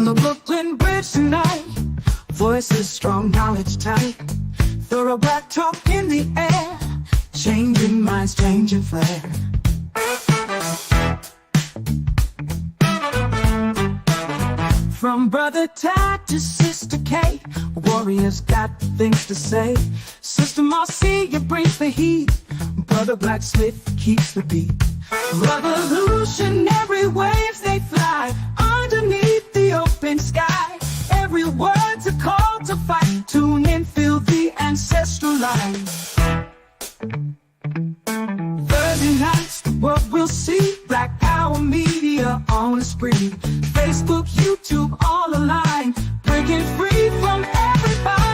On the Brooklyn Bridge tonight, voices strong, knowledge tight. Thorough black talk in the air, changing minds, changing flair. From Brother Tad to Sister Kate, warriors got things to say. Sister Marcia brings the heat, Brother Blacksmith keeps the beat. Revolutionary waves they fly underneath the open sky. Every word's a call to fight. Tune in, feel the ancestral light. Thursday nights, the world will see Black Power Media on the spree. Facebook, YouTube, all aligned, breaking free from every bind.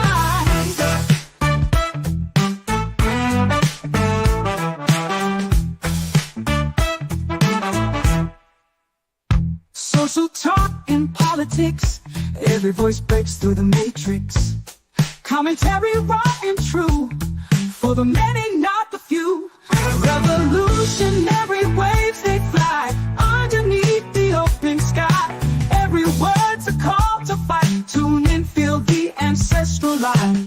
Social talk and politics, every voice breaks through the matrix. Commentary raw and true, for the many, not the few. Revolutionary waves they fly underneath the open sky. Every word's a call to fight. Tune in, feel the ancestral light.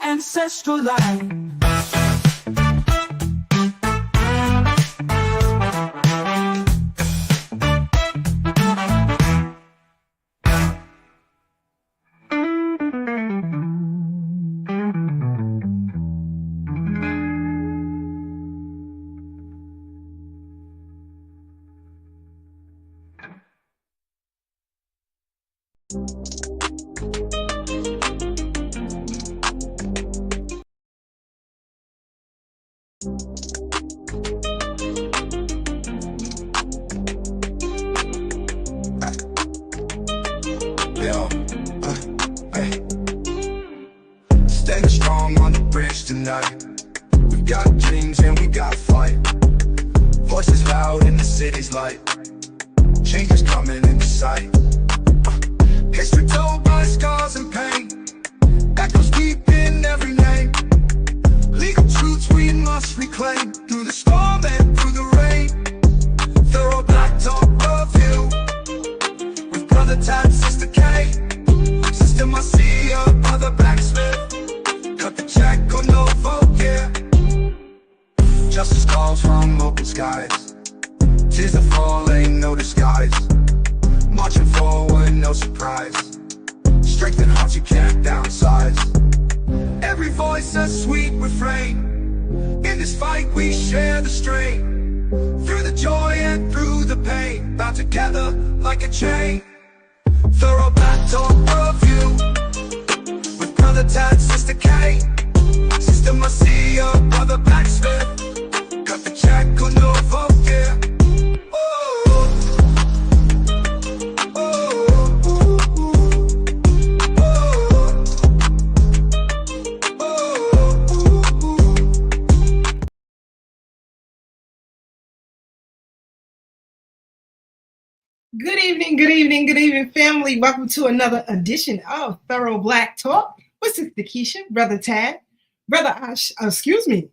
Ancestral line. Stay strong on the bridge tonight. We've got dreams and we got fight. Voices loud in the city's light. Change is coming into sight. History told by scars and pain. Echoes deep in every name. Legal truths we must reclaim. Through the storm and through the rain. Thorough black talk review. With Brother Tad, Sister K, Sister Marcia, Brother Blacksmith. Cut the check or no vote, yeah. Justice calls from open skies. Tears that fall, ain't no disguise. Marching forward, no surprise. Strength and hearts you can't downsize. Every voice a sweet refrain. In this fight we share the strain. Through the joy and through the pain, bound together like a chain. Thorough black talk review. With Brother Tad, Sister K, Sister Marcia, Brother Blacksmith. Cut the check or no vote, yeah. Good evening, family. Welcome to another edition of Thorough Black Talk with Sister Keisha, Brother Tad, Brother Ash. Excuse me.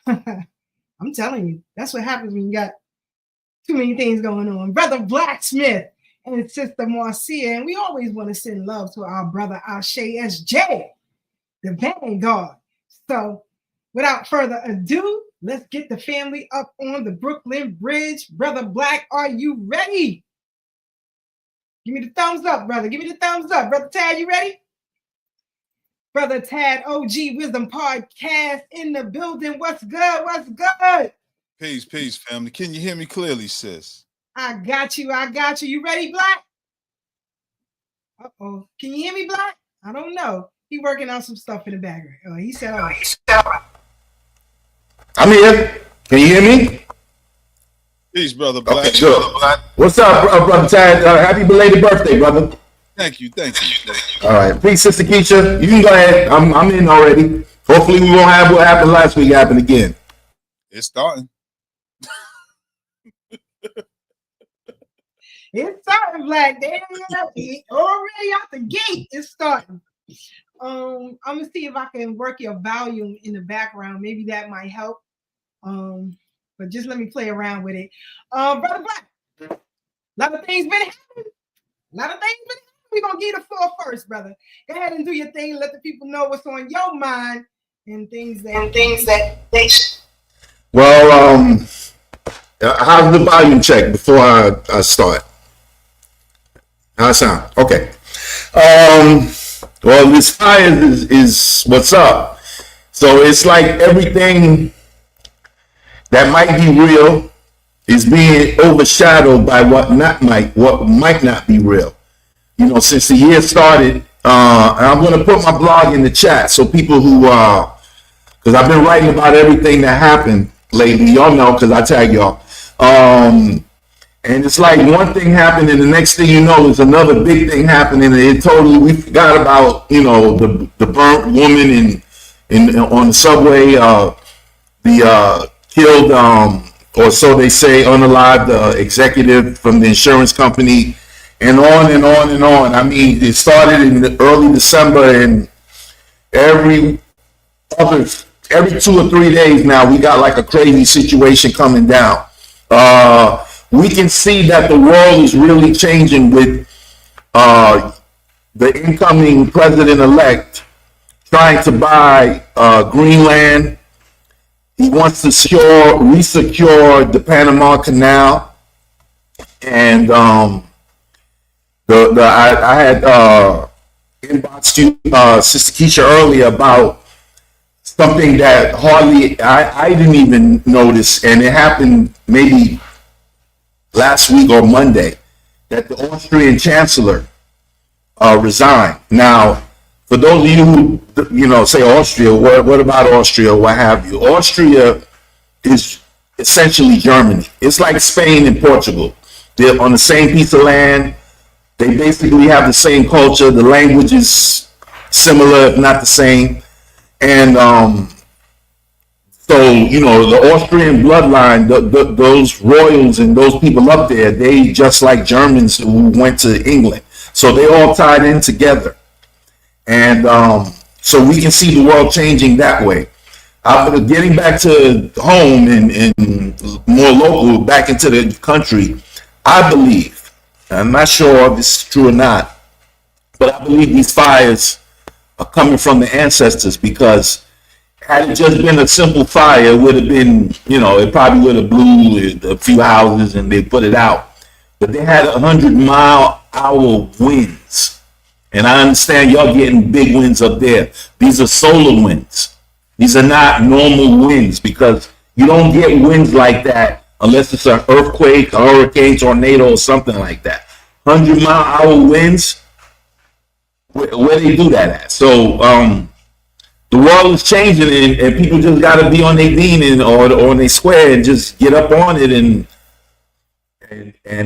I'm telling you, that's what happens when you got too many things going on. Brother Blacksmith and Sister Marcia, and we always want to send love to our brother Ashe SJ, the vanguard. So, without further ado, let's get the family up on the Brooklyn Bridge. Brother Black, are you ready? Give me the thumbs up, brother. Give me the thumbs up. Brother Tad, you ready? Brother Tad, OG Wisdom Podcast in the building. What's good? What's good? Peace, family. Can you hear me clearly, sis? I got you. You ready, Black? Uh-oh. Can you hear me, Black? I don't know. He working on some stuff in the background. Oh, he said, all right. I'm here. Can you hear me? Peace, brother Black. Okay, good. What's up, brother Tad? Happy belated birthday, brother. Thank you. All right, peace, Sister Keisha. You can go ahead. I'm in already. Hopefully, we won't have what happened last week happen again. It's starting. It's starting, Black. Damn, already out the gate. It's starting. I'm gonna see if I can work your volume in the background. Maybe that might help. But just let me play around with it. Brother Black, a lot of things been happening. We're gonna give the floor first, brother. Go ahead and do your thing. Let the people know what's on your mind and things that they should. Well, how's the volume check before I start? How's it sound? Okay. Well, this fire is what's up. So it's like everything that might be real is being overshadowed by what might not be real. You know, since the year started, and I'm going to put my blog in the chat so people who, because I've been writing about everything that happened lately. Y'all know because I tag y'all. And it's like one thing happened, and the next thing you know is another big thing happening. And we forgot about, you know, the burnt woman in on the subway, the killed, or so they say, unalived executive from the insurance company, and on and on and on. I mean, it started in early December, and every 2 or 3 days now, we got like a crazy situation coming down. We can see that the world is really changing with the incoming president-elect trying to buy Greenland. He wants to resecure the Panama Canal. And I had inboxed you, Sister Keisha, earlier about something that hardly I didn't even notice, and it happened maybe last week or Monday, that the Austrian chancellor resigned. Now, for those of you who say Austria, what about Austria? What have you? Austria is essentially Germany. It's like Spain and Portugal. They're on the same piece of land. They basically have the same culture. The language is similar, if not the same. And so, the Austrian bloodline, those royals and those people up there, they just like Germans who went to England. So they all tied in together. And so we can see the world changing that way. Getting back to home and more local, back into the country, I believe, I'm not sure if this is true or not, but I believe these fires are coming from the ancestors, because had it just been a simple fire, it would have been, it probably would have blew a few houses and they put it out. But they had 100-mile-hour winds. And I understand y'all getting big winds up there. These are solar winds. These are not normal winds, because you don't get winds like that unless it's an earthquake, a hurricane, tornado, or something like that. 100-mile-hour winds, where they do that at? So the world is changing, and people just got to be on their bean or on their square and just get up on it and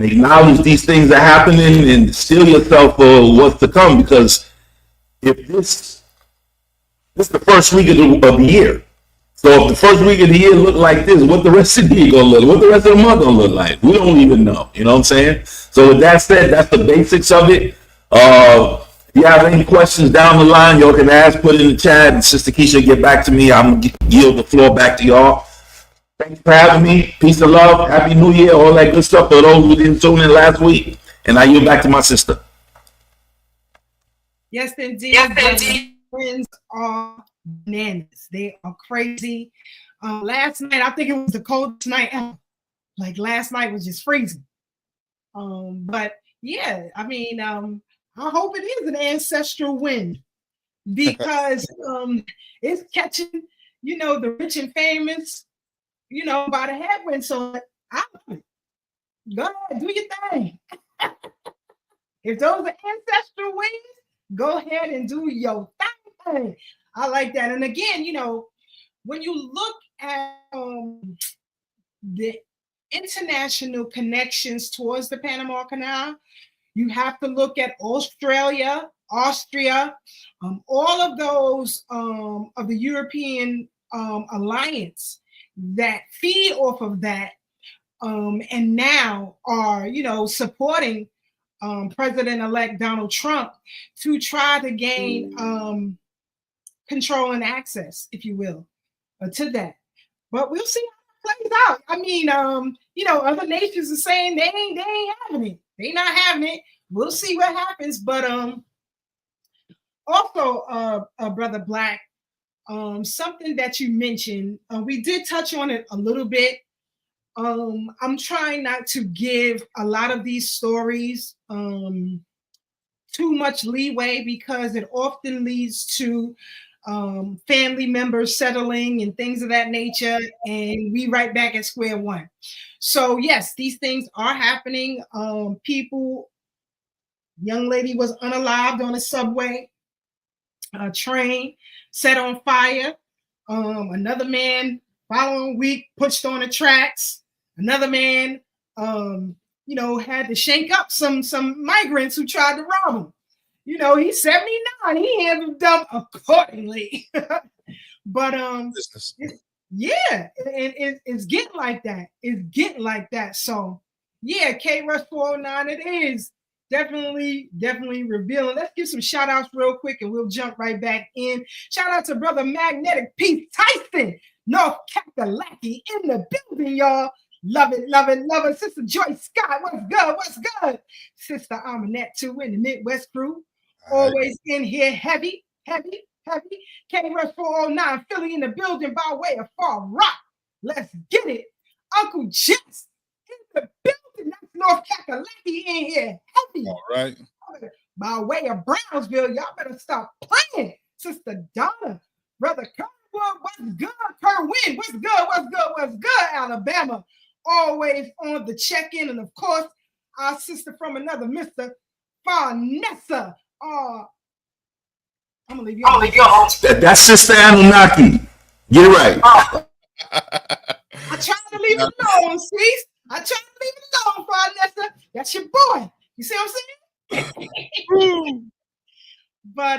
acknowledge these things are happening and steel yourself for what's to come. Because if this is the first week of the year, so if the first week of the year look like this, what the rest of the year gonna look like? What the rest of the month gonna look like? We don't even know. You know what I'm saying? So with that said, that's the basics of it. If you have any questions down the line, y'all can ask, put it in the chat, and Sister Keisha get back to me. I'm gonna yield the floor back to y'all. Thanks for having me. Peace and love. Happy New Year. All that good stuff for those who didn't tune in last week. And I yield back to my sister. Yes, indeed. Yes, indeed. Friends are bananas. They are crazy. Last night, I think it was the coldest night ever. Like last night was just freezing. But yeah, I mean, I hope it is an ancestral wind, because it's catching, the rich and famous, by the headwind. So I love it. Go ahead, do your thing. If those are ancestral winds, go ahead and do your thing. I like that. And again, when you look at the international connections towards the Panama Canal. You have to look at Australia, Austria, all of those of the European alliance that feed off of that, and now are, supporting President-elect Donald Trump to try to gain control and access, if you will, to that. But we'll see how it plays out. I mean, other nations are saying they ain't having it. They not having it. We'll see what happens. But also, Brother Black, something that you mentioned, we did touch on it a little bit. I'm trying not to give a lot of these stories too much leeway, because it often leads to family members settling and things of that nature, and we right back at square one. So yes, these things are happening. Young lady was unalived on a subway train, set on fire. Another man following week pushed on the tracks. Another man had to shank up some migrants who tried to rob him. He's 79. He handled them accordingly. But it's getting like that. It's getting like that. So yeah, K Rush 409, it is definitely revealing. Let's give some shout outs real quick and we'll jump right back in. Shout out to Brother Magnetic Pete Tyson, North Kakalaki in the building, y'all. Love it. Sister Joyce Scott, what's good? Sister Amanette too in the Midwest crew. Always in here heavy. K Rush 409, Philly in the building by way of Far Rock. Let's get it. Uncle Jess in the building. That's North Kakalaki in here heavy. All right. By way of Brownsville, y'all better stop playing. Sister Donna, Brother Kerwood, what's good? Kerwin, what's good? Alabama, always on the check-in. And of course, our sister from another, Mr. Farnessa. I'm gonna leave you alone. That's Sister Anunnaki. Get it right. I tried to leave it alone, sis. I tried to leave it alone, Farnessa. That's your boy. You see what I'm saying? But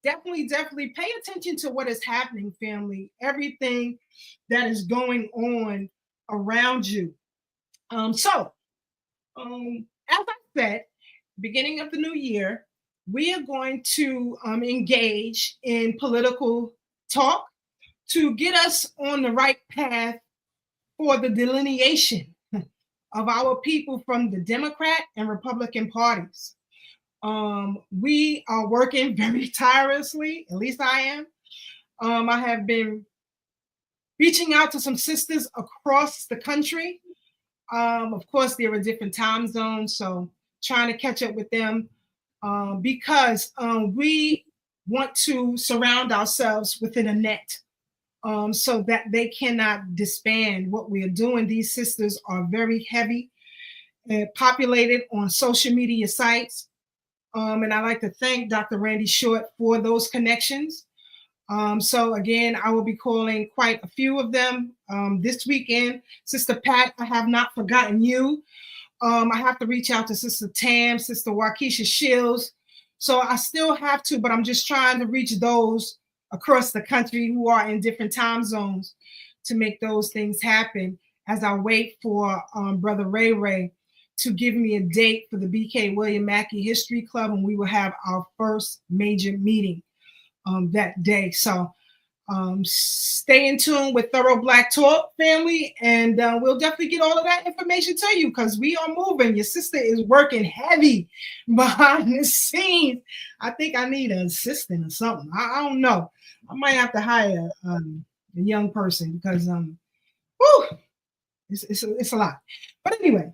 definitely pay attention to what is happening, family. Everything that is going on around you. So as I said, beginning of the new year, we are going to engage in political talk to get us on the right path for the delineation of our people from the Democrat and Republican parties. We are working very tirelessly, at least I am. I have been reaching out to some sisters across the country. Of course, there are different time zones, so trying to catch up with them because we want to surround ourselves within a net so that they cannot disband what we are doing. These sisters are very heavy and populated on social media sites. And I'd like to thank Dr. Randy Short for those connections. So again, I will be calling quite a few of them this weekend. Sister Pat, I have not forgotten you. I have to reach out to Sister Tam, Sister Waukesha Shields. So I still have to, but I'm just trying to reach those across the country who are in different time zones to make those things happen as I wait for Brother Ray to give me a date for the BK William Mackey History Club, and we will have our first major meeting that day. So stay in tune with Thorough Black Talk, family, and we'll definitely get all of that information to you because we are moving. Your sister is working heavy behind the scenes. I think I need an assistant or something. I don't know. I might have to hire a young person because it's a lot. But anyway,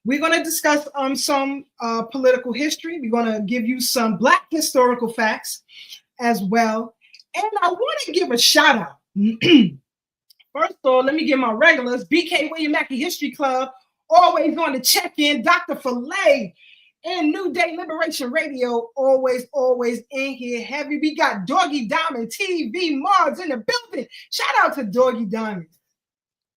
we're going to discuss some political history. We're going to give you some Black historical facts as well. And I want to give a shout out. First of all, let me give my regulars, BK William Mackey History Club, always on the check-in, Dr. Filet, and New Day Liberation Radio, always in here heavy. We got Doggy Diamond TV Mars in the building. Shout out to Doggy Diamond.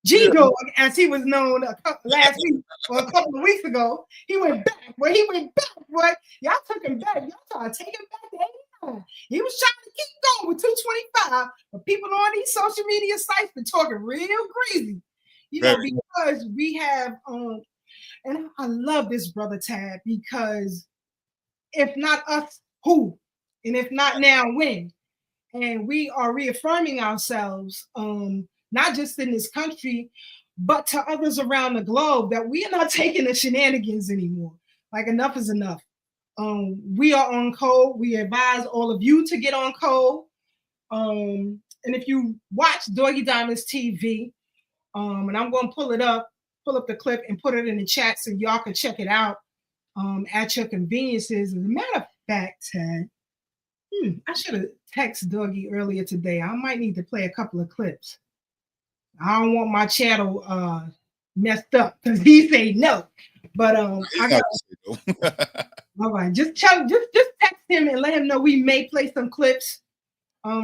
G Dog, as he was known last week or a couple of weeks ago. He went back. Well, he went back, boy. Y'all took him back. Y'all trying to take him back to 89. He was trying to keep going with 225, but people on these social media sites been talking real crazy, because we have and I love this, Brother Tad, because if not us, who? And if not now, when? And we are reaffirming ourselves, not just in this country, but to others around the globe, that we are not taking the shenanigans anymore. Like, enough is enough. We are on code. We advise all of you to get on code. And if you watch Doggy Diamonds TV, and I'm going to pull up the clip and put it in the chat so y'all can check it out at your conveniences. As a matter of fact, Ted, I should have texted Doggy earlier today. I might need to play a couple of clips. I don't want my channel messed up because he say no. But I got all right. Just text him and let him know we may play some clips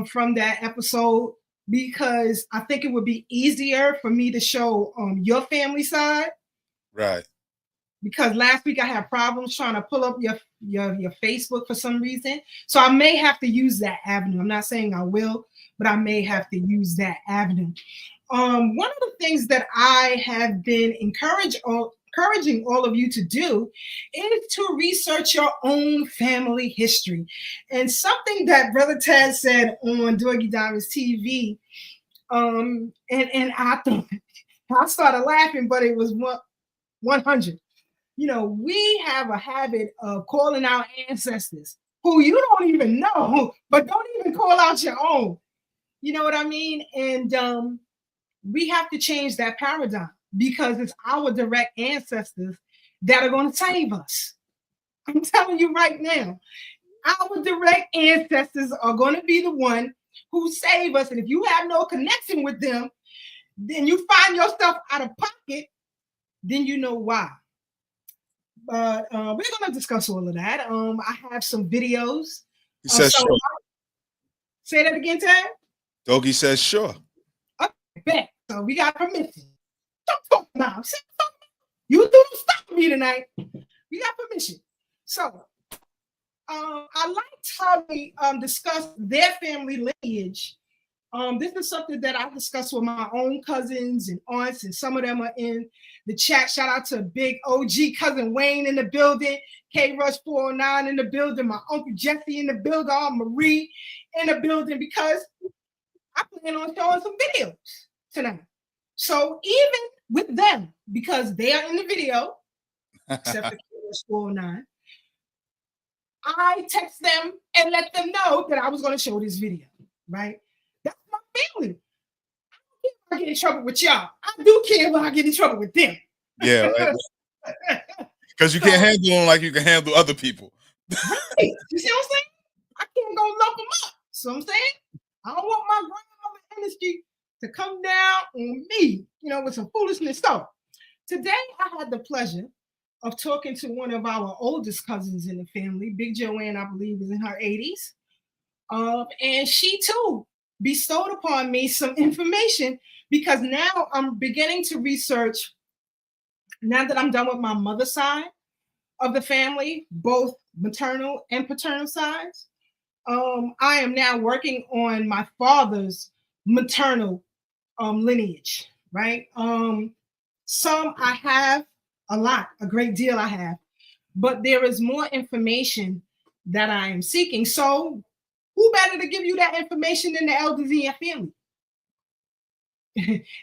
from that episode, because I think it would be easier for me to show your family side. Right. Because last week I had problems trying to pull up your Facebook for some reason. So I may have to use that avenue. I'm not saying I will, but I may have to use that avenue. One of the things that I have been encouraging all of you to do is to research your own family history. And something that Brother Tad said on Doggy Diamonds TV, and I started laughing, but it was 100. We have a habit of calling our ancestors who you don't even know, but don't even call out your own. You know what I mean? And we have to change that paradigm, because it's our direct ancestors that are going to save us. I'm telling you right now, our direct ancestors are going to be the one who save us. And if you have no connection with them, then you find yourself out of pocket, then you know why. But we're going to discuss all of that. I have some videos. He says sure. Say that again, Ted. Doggy says sure. Okay, bet. So we got permission. Don't talk now. You don't stop me tonight. We got permission. So I liked how they discussed their family lineage. This is something that I discussed with my own cousins and aunts, and some of them are in the chat. Shout out to big OG cousin Wayne in the building, K Rush 409 in the building, my Uncle Jesse in the building, Aunt Marie in the building, because I plan on showing some videos tonight. So even with them, because they are in the video, except for K Rush 409, I text them and let them know that I was going to show this video, right? That's my family. I don't care if I get in trouble with y'all. I do care when I get in trouble with them. Yeah, right. Because you can't handle them like you can handle other people. Right. You see what I'm saying? I can't go lump them up. So I'm saying, I don't want my grandmother energy to come down on me, with some foolishness. So today I had the pleasure of talking to one of our oldest cousins in the family. Big Joanne, I believe, is in her 80s. And she too bestowed upon me some information, because now I'm beginning to research, now that I'm done with my mother's side of the family, both maternal and paternal sides. I am now working on my father's maternal lineage, right? Some I have, a great deal I have, but there is more information that I am seeking. So who better to give you that information than the elders in your family?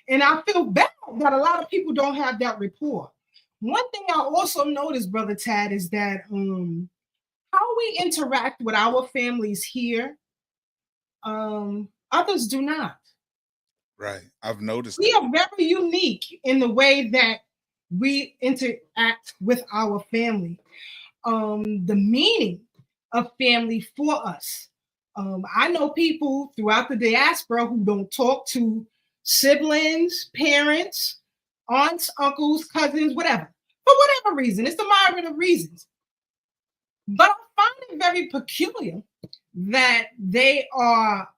And I feel bad that a lot of people don't have that rapport. One thing I also noticed, Brother Tad, is that how we interact with our families here, others do not. Right. I've noticed we are very unique in the way that we interact with our family. The meaning of family for us. I know people throughout the diaspora who don't talk to siblings, parents, aunts, uncles, cousins, whatever, for whatever reason. It's a myriad of reasons. But I find it very peculiar that they are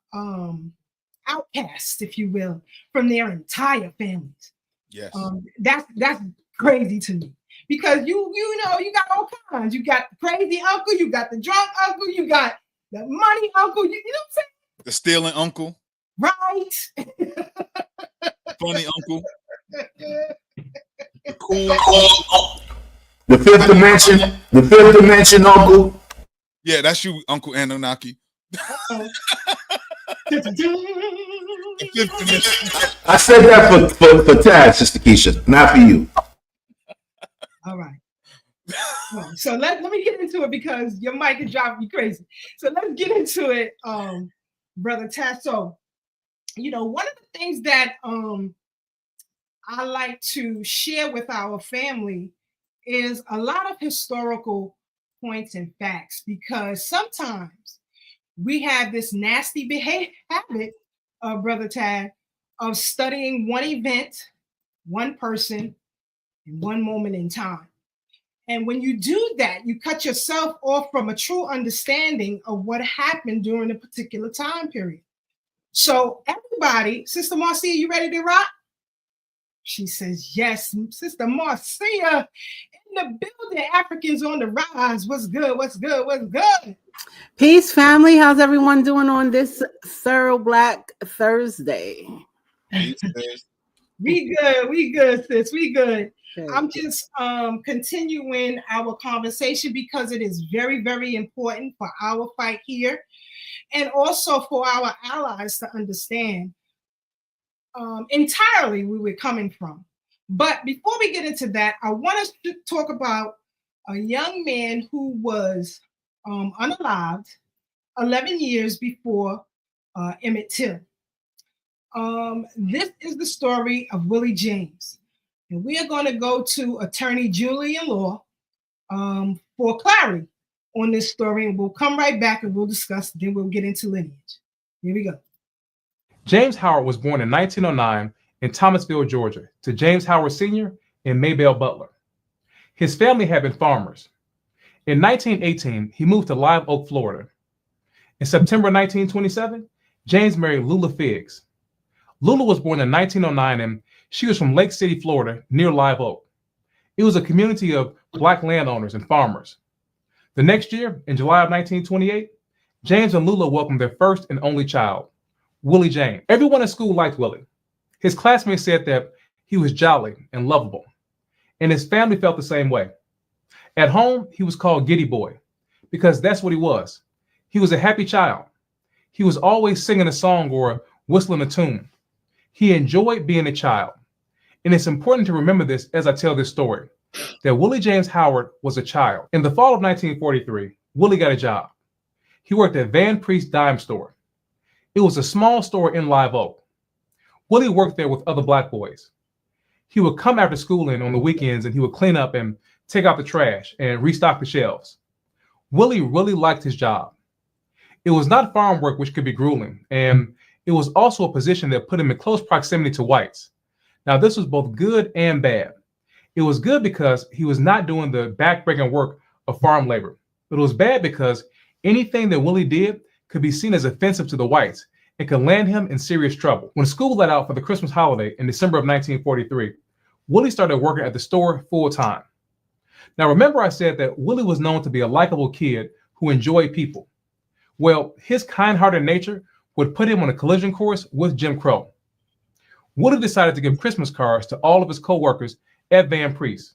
outcasts, if you will, from their entire families. Yes. That's crazy to me because you know you got all kinds. You got the crazy uncle, you got the drunk uncle, you got the money uncle. You know what I'm saying? The stealing uncle, Right. funny uncle, the cool uncle. The fifth dimension, uncle. Yeah, that's you, Uncle Anunnaki. Uh-oh. The fifth dimension. I said that for Tad, Sister Keisha, not for you. All right. So let me get into it because your mic is driving me crazy. So let's get into it, Brother Tasso. You know, one of the things that I like to share with our family is a lot of historical points and facts because sometimes we have this nasty habit, Brother Tad, of studying one event, one person, in one moment in time. And when you do that, you cut yourself off from a true understanding of what happened during a particular time period. So everybody, Sister Marcia, you ready to rock? She says, yes, Sister Marcia in the building. Africans on the rise. What's good? What's good? What's good? Peace, family. How's everyone doing on this Thorough Black Thursday? We good, sis. We good. Okay. I'm just continuing our conversation because it is very, very important for our fight here and also for our allies to understand entirely where we're coming from. But before we get into that, I want us to talk about a young man who was unalived 11 years before Emmett Till. This is the story of Willie James. And we are going to go to Attorney Julian Law for clarity on this story. And we'll come right back and we'll discuss. Then we'll get into lineage. Here we go. James Howard was born in 1909 in Thomasville, Georgia, to James Howard Sr. and Maybelle Butler. His family had been farmers. In 1918, he moved to Live Oak, Florida. In September 1927, James married Lula Figgs. Lula was born in 1909 and she was from Lake City, Florida, near Live Oak. It was a community of Black landowners and farmers. The next year, in July of 1928, James and Lula welcomed their first and only child, Willie James. Everyone in school liked Willie. His classmates said that he was jolly and lovable, and his family felt the same way. At home, he was called Giddy Boy because that's what he was. He was a happy child. He was always singing a song or whistling a tune. He enjoyed being a child. And it's important to remember this as I tell this story, that Willie James Howard was a child. In the fall of 1943, Willie got a job. He worked at Van Priest Dime Store. It was a small store in Live Oak. Willie worked there with other Black boys. He would come after school in on the weekends and he would clean up and take out the trash and restock the shelves. Willie really liked his job. It was not farm work, which could be grueling, and it was also a position that put him in close proximity to whites. Now, this was both good and bad. It was good because he was not doing the backbreaking work of farm labor, but it was bad because anything that Willie did could be seen as offensive to the whites and could land him in serious trouble. When school let out for the Christmas holiday in December of 1943, Willie started working at the store full time. Now, remember I said that Willie was known to be a likable kid who enjoyed people. Well, his kind-hearted nature would put him on a collision course with Jim Crow. Willie decided to give Christmas cards to all of his co-workers at Van Priest.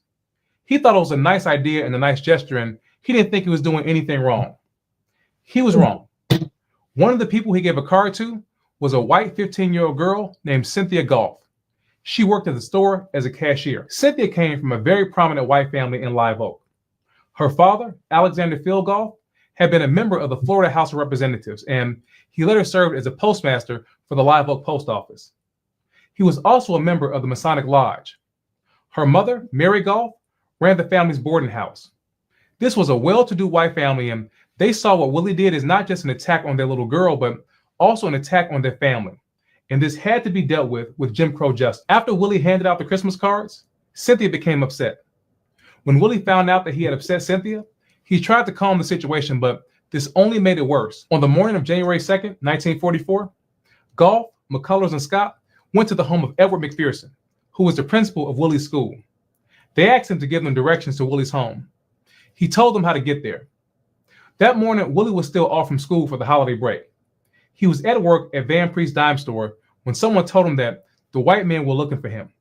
He thought it was a nice idea and a nice gesture, and he didn't think he was doing anything wrong. He was wrong. One of the people he gave a card to was a white 15-year-old girl named Cynthia Goff. She worked at the store as a cashier. Cynthia came from a very prominent white family in Live Oak. Her father, Alexander Phil Goff, had been a member of the Florida House of Representatives, and he later served as a postmaster for the Live Oak Post Office. He was also a member of the Masonic Lodge. Her mother, Mary Goff, ran the family's boarding house. This was a well-to-do white family, and they saw what Willie did as not just an attack on their little girl, but also an attack on their family. And this had to be dealt with Jim Crow justice. After Willie handed out the Christmas cards, Cynthia became upset. When Willie found out that he had upset Cynthia, he tried to calm the situation, but this only made it worse. On the morning of January 2nd, 1944, Goff, McCullers, and Scott went to the home of Edward McPherson, who was the principal of Willie's school. They asked him to give them directions to Willie's home. He told them how to get there. That morning, Willie was still off from school for the holiday break. He was at work at Van Priest's dime store when someone told him that the white men were looking for him.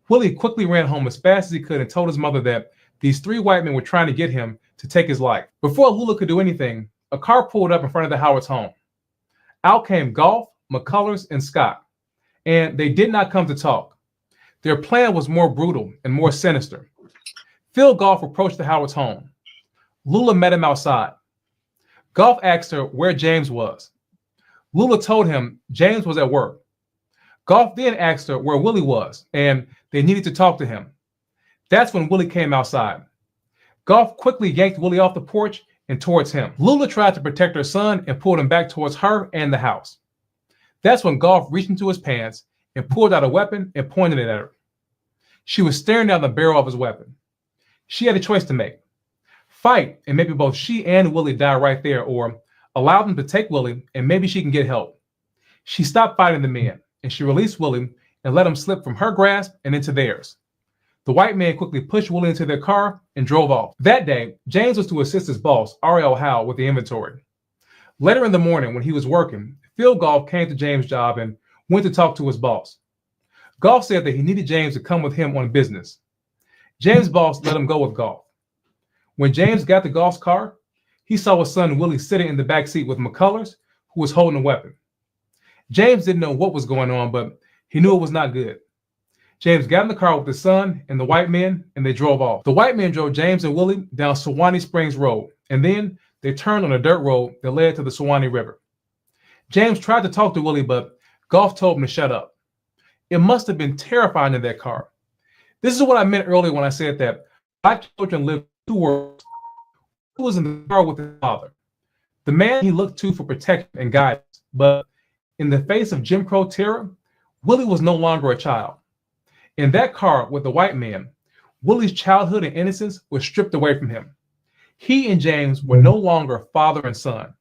Willie quickly ran home as fast as he could and told his mother that these 3 white men were trying to get him to take his life. Before Lula could do anything, a car pulled up in front of the Howard's home. Out came Goff, McCullers, and Scott, and they did not come to talk. Their plan was more brutal and more sinister. Phil Goff approached the Howard's home. Lula met him outside. Goff asked her where James was. Lula told him James was at work. Goff then asked her where Willie was, and they needed to talk to him. That's when Willie came outside. Goff quickly yanked Willie off the porch and towards him. Lula tried to protect her son and pulled him back towards her and the house. That's when Goff reached into his pants and pulled out a weapon and pointed it at her. She was staring down the barrel of his weapon. She had a choice to make. Fight, and maybe both she and Willie die right there, or allow them to take Willie and maybe she can get help. She stopped fighting the men, and she released Willie and let him slip from her grasp and into theirs. The white man quickly pushed Willie into their car and drove off. That day, James was to assist his boss, R.L. Howe, with the inventory. Later in the morning, when he was working, Phil Goff came to James' job and went to talk to his boss. Goff said that he needed James to come with him on business. James' boss let him go with Goff. When James got to Goff's car, he saw his son Willie sitting in the back seat with McCullers, who was holding a weapon. James didn't know what was going on, but he knew it was not good. James got in the car with his son and the white men, and they drove off. The white men drove James and Willie down Suwannee Springs Road, and then they turned on a dirt road that led to the Suwannee River. James tried to talk to Willie, but Goff told him to shut up. It must have been terrifying in that car. This is what I meant earlier when I said that black children live 2 worlds. He was in the car with his father, the man he looked to for protection and guidance. But in the face of Jim Crow terror, Willie was no longer a child. In that car with the white man, Willie's childhood and innocence was stripped away from him. He and James were no longer father and son.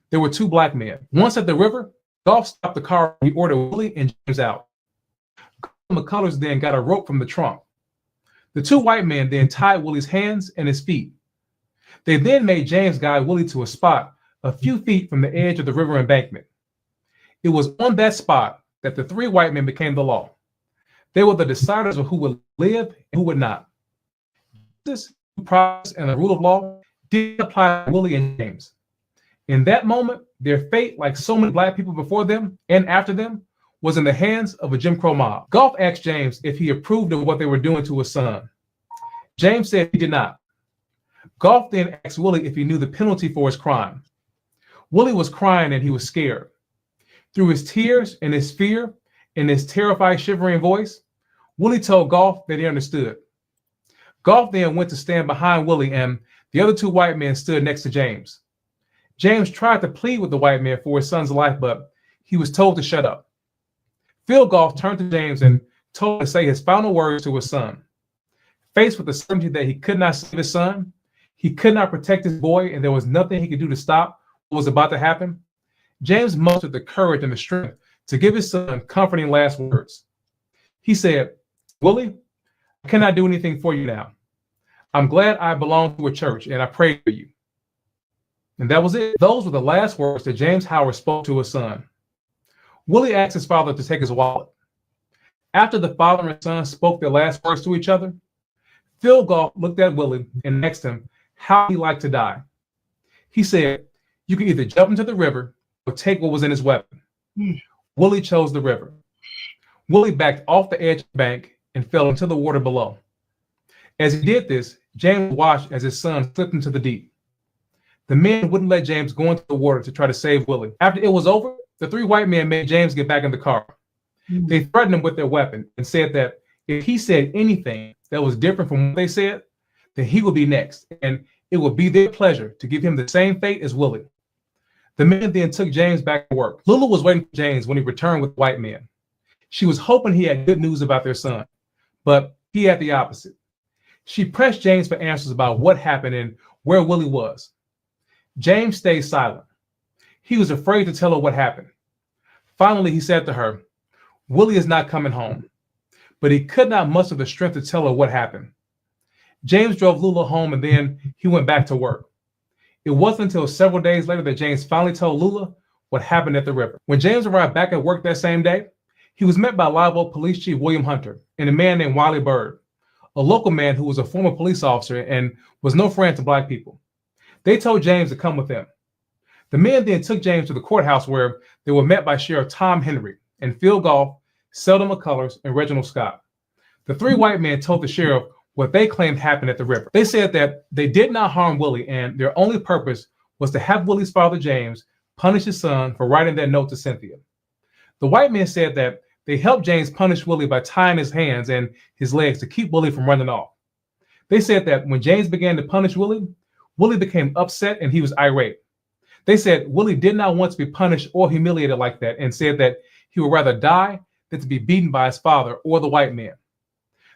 There were 2 black men. Once at the river, Goff stopped the car and he ordered Willie and James out. McCullers then got a rope from the trunk. The 2 white men then tied Willie's hands and his feet. They then made James guide Willie to a spot a few feet from the edge of the river embankment. It was on that spot that the 3 white men became the law. They were the deciders of who would live and who would not. This process and the rule of law did apply to Willie and James. In that moment, their fate, like so many black people before them and after them, was in the hands of a Jim Crow mob. Goff asked James if he approved of what they were doing to his son. James said he did not. Goff then asked Willie if he knew the penalty for his crime. Willie was crying and he was scared. Through his tears and his fear and his terrified, shivering voice, Willie told Goff that he understood. Goff then went to stand behind Willie, and the other 2 white men stood next to James. James tried to plead with the white man for his son's life, but he was told to shut up. Phil Goff turned to James and told him to say his final words to his son. Faced with the certainty that he could not save his son, he could not protect his boy, and there was nothing he could do to stop what was about to happen, James mustered the courage and the strength to give his son comforting last words. He said, "Willie, I cannot do anything for you now. I'm glad I belong to a church, and I pray for you." And that was it. Those were the last words that James Howard spoke to his son. Willie asked his father to take his wallet. After the father and son spoke their last words to each other, Phil Goff looked at Willie and asked him how he liked to die. He said, "You can either jump into the river or take what was in his weapon." Willie chose the river. Willie backed off the edge of the bank and fell into the water below. As he did this, James watched as his son slipped into the deep. The men wouldn't let James go into the water to try to save Willie. After it was over, the 3 white men made James get back in the car. They threatened him with their weapon and said that if he said anything that was different from what they said, then he would be next, and it would be their pleasure to give him the same fate as Willie. The men then took James back to work. Lula was waiting for James when he returned with white men. She was hoping he had good news about their son, but he had the opposite. She pressed James for answers about what happened and where Willie was. James stayed silent. He was afraid to tell her what happened. Finally, he said to her, "Willie is not coming home," but he could not muster the strength to tell her what happened. James drove Lula home and then he went back to work. It wasn't until several days later that James finally told Lula what happened at the river. When James arrived back at work that same day, he was met by Live Oak Police Chief William Hunter and a man named Wiley Bird, a local man who was a former police officer and was no friend to Black people. They told James to come with them. The men then took James to the courthouse where they were met by Sheriff Tom Henry and Phil Goff, Seldon McCullers, and Reginald Scott. The three white men told the sheriff what they claimed happened at the river. They said that they did not harm Willie and their only purpose was to have Willie's father, James, punish his son for writing that note to Cynthia. The white men said that they helped James punish Willie by tying his hands and his legs to keep Willie from running off. They said that when James began to punish Willie, Willie became upset and he was irate. They said Willie did not want to be punished or humiliated like that and said that he would rather die than to be beaten by his father or the white men.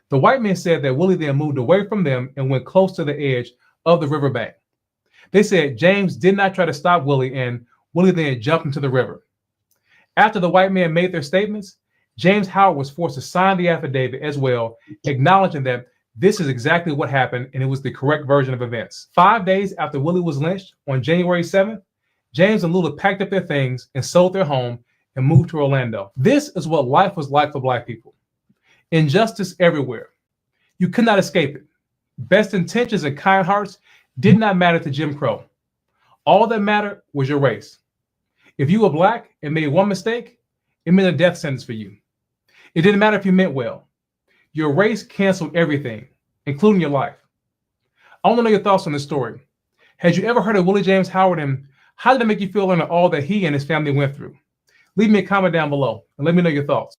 The white men said that Willie then moved away from them and went close to the edge of the riverbank. They said James did not try to stop Willie and Willie then jumped into the river. After the white men made their statements, James Howard was forced to sign the affidavit as well, acknowledging that this is exactly what happened and it was the correct version of events. 5 days after Willie was lynched on January 7th, James and Lula packed up their things and sold their home and moved to Orlando. This is what life was like for Black people. Injustice everywhere. You could not escape it. Best intentions and kind hearts did not matter to Jim Crow. All that mattered was your race. If you were Black and made one mistake, it meant a death sentence for you. It didn't matter if you meant well. Your race canceled everything, including your life. I want to know your thoughts on this story. Had you ever heard of Willie James Howard, and how did it make you feel learning all that he and his family went through? Leave me a comment down below and let me know your thoughts.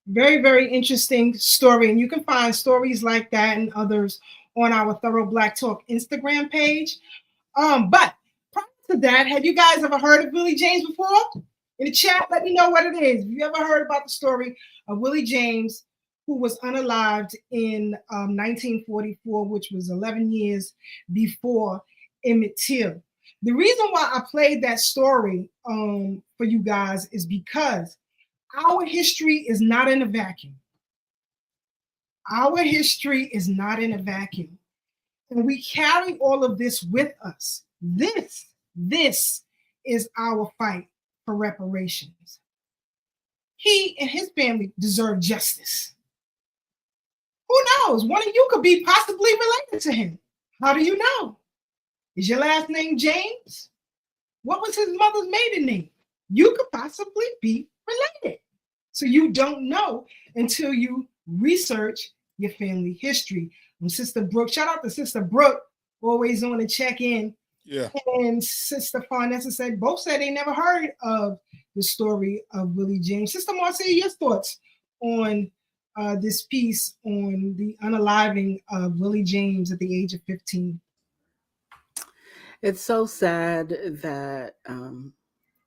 Very, very interesting story. And you can find stories like that and others on our Thorough Black Talk Instagram page. But prior to that, have you guys ever heard of Willie James before? In the chat, let me know what it is. Have you ever heard about the story of Willie James, who was unalived in 1944, which was 11 years before Emmett Till? The reason why I played that story for you guys is because our history is not in a vacuum. Our history is not in a vacuum. And we carry all of this with us. This is our fight for reparations. He and his family deserve justice. Who knows? One of you could be possibly related to him. How do you know? Is your last name James? What was his mother's maiden name? You could possibly be related. So you don't know until you research your family history. Sister Brooke, shout out to Sister Brooke, always on to check in. Yeah. And Sister Farnessa said, both said they never heard of the story of Willie James. Sister Marcia, your thoughts on this piece on the unaliving of Willie James at the age of 15? It's so sad that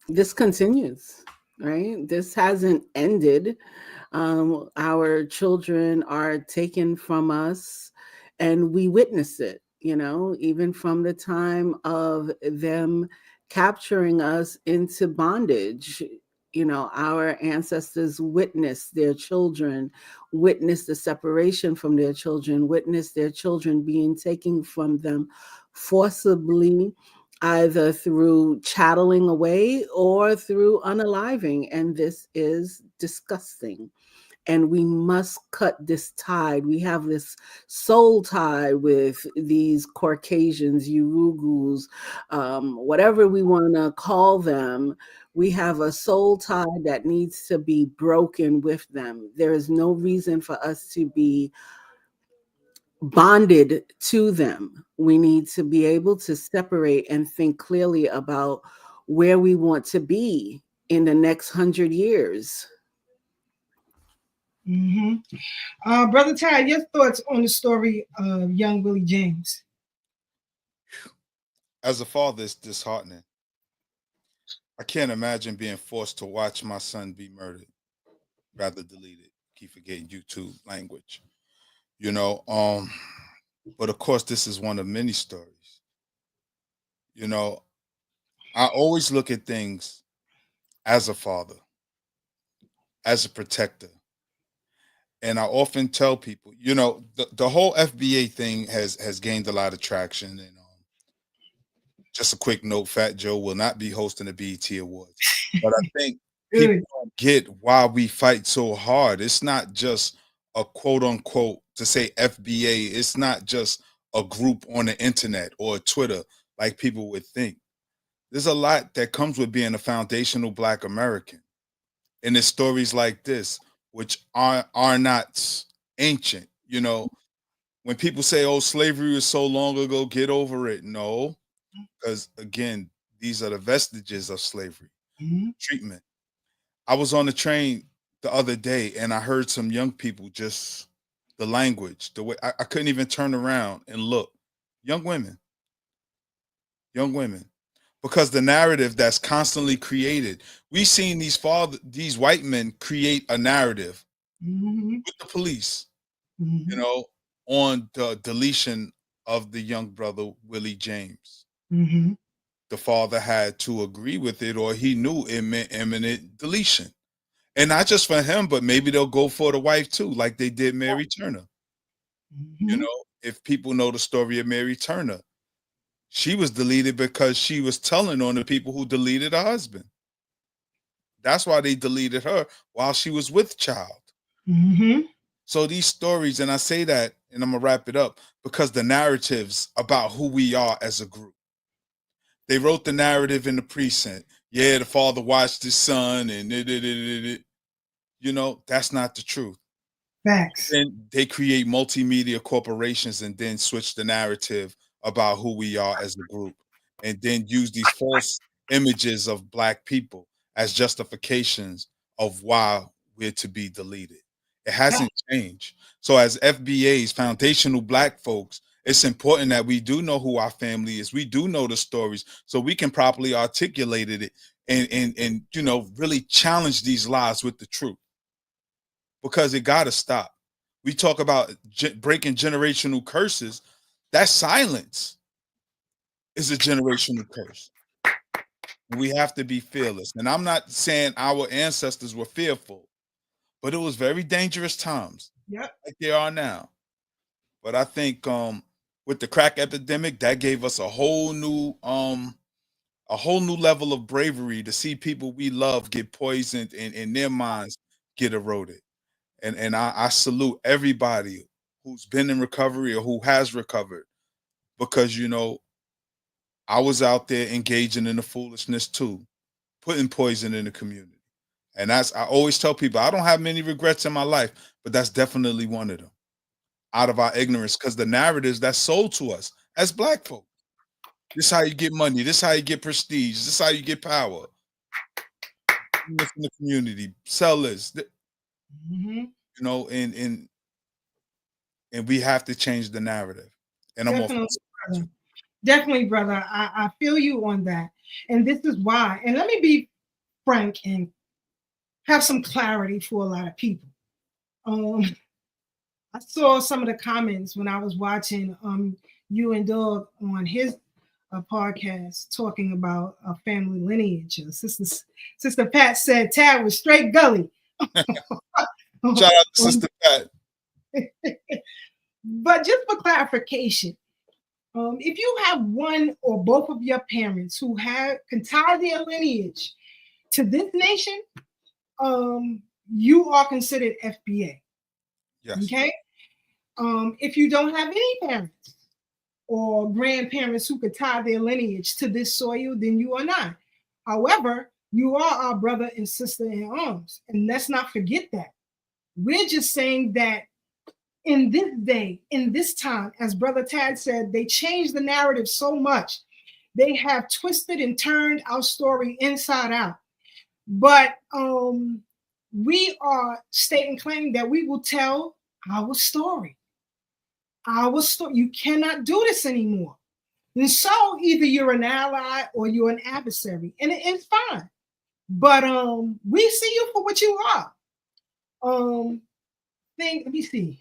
this continues, right? This hasn't ended. Our children are taken from us and we witness it, you know, even from the time of them capturing us into bondage. You know, our ancestors witnessed their children, witnessed the separation from their children, witnessed their children being taken from them forcibly, either through chattling away or through unaliving. And this is disgusting. And we must cut this tide. We have this soul tie with these Caucasians, Urugus, whatever we want to call them. We have a soul tie that needs to be broken with them. There is no reason for us to be bonded to them. We need to be able to separate and think clearly about where we want to be in the next 100 years. Mm-hmm. Brother Ty, your thoughts on the story of young Willie James? As a father, it's disheartening. I can't imagine being forced to watch my son be murdered. Rather delete it. Keep forgetting YouTube language. You know, but of course, this is one of many stories. You know, I always look at things as a father, as a protector. And I often tell people, the whole FBA thing has gained a lot of traction. And just a quick note: Fat Joe will not be hosting the BET Awards. But I think people Good. don't get why we fight so hard. It's not just a quote unquote to say FBA. It's not just a group on the internet or Twitter like people would think. There's a lot that comes with being a foundational Black American. And it's stories like this, which are not ancient. When people say, "Oh, slavery was so long ago, get over it." No, because again, these are the vestiges of slavery Mhm. treatment. I was on the train the other day and I heard some young people, just the language, the way I couldn't even turn around and look. Young women, young women. Because the narrative that's constantly created. We've seen these white men create a narrative Mhm. with the police, you Mhm. know, on the deletion of the young brother Willie James. Mhm. The father had to agree with it, or he knew it meant imminent deletion. And not just for him, but maybe they'll go for the wife too, like they did Mary Turner. Mhm. If people know the story of Mary Turner, she was deleted because she was telling on the people who deleted her husband. That's why they deleted her while she was with child. Mhm. So these stories, and I say that, and I'm gonna wrap it up, because the narratives about who we are as a group. They wrote the narrative in the precinct. Yeah, the father watched his son, and that's not the truth. Facts. Then they create multimedia corporations and then switch the narrative about who we are as a group, and then use these false images of Black people as justifications of why we're to be deleted. It hasn't changed. So, as FBAs, foundational Black folks, it's important that we do know who our family is. We do know the stories, so we can properly articulate it and really challenge these lies with the truth, because it got to stop. We talk about breaking generational curses. That silence is a generational curse. We have to be fearless. And I'm not saying our ancestors were fearful, but it was very dangerous times, Yep. like they are now. But I think with the crack epidemic, that gave us a whole new level of bravery to see people we love get poisoned and their minds get eroded. And I salute everybody who's been in recovery or who has recovered, because I was out there engaging in the foolishness too, putting poison in the community. And I always tell people, I don't have many regrets in my life, but that's definitely one of them, out of our ignorance, because the narratives that's sold to us as Black folk. This is how you get money, this is how you get prestige, this is how you get power. In the community, sell this, Mhm. and we have to change the narrative. And I'm off. Definitely, brother. Definitely, brother. I feel you on that. And this is why. And let me be frank and have some clarity for a lot of people. Um, I saw some of the comments when I was watching you and Doug on his podcast talking about a family lineage. Sister Pat said Tad was straight gully. Shout out to Sister Pat. But just for clarification, if you have one or both of your parents who can tie their lineage to this nation, you are considered FBA. Yes. Okay. If you don't have any parents or grandparents who could tie their lineage to this soil, then you are not. However, you are our brother and sister in arms. And let's not forget that. We're just saying that in this day, in this time, as Brother Tad said, they changed the narrative so much. They have twisted and turned our story inside out. But we are stating claim that we will tell our story. Our story. You cannot do this anymore. And so either you're an ally or you're an adversary, and it's fine. But we see you for what you are. Let me see.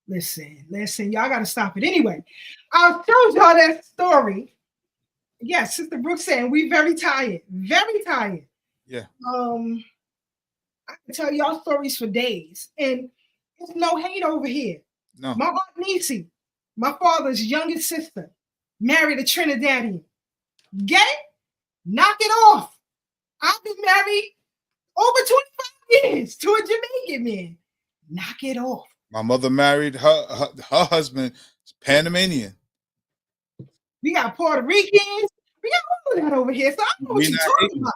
Listen, y'all got to stop it. Anyway, I'll show y'all that story. Yes, Sister Brooke saying we very tired. Very tired. Yeah. I can tell y'all stories for days. And there's no hate over here. No. My Aunt Niecy, my father's youngest sister, married a Trinidadian. Gay? Knock it off. I've been married over 25 years to a Jamaican man. Knock it off. My mother married her husband, Panamanian. We got Puerto Ricans. We got all of that over here. So I know what you're talking about.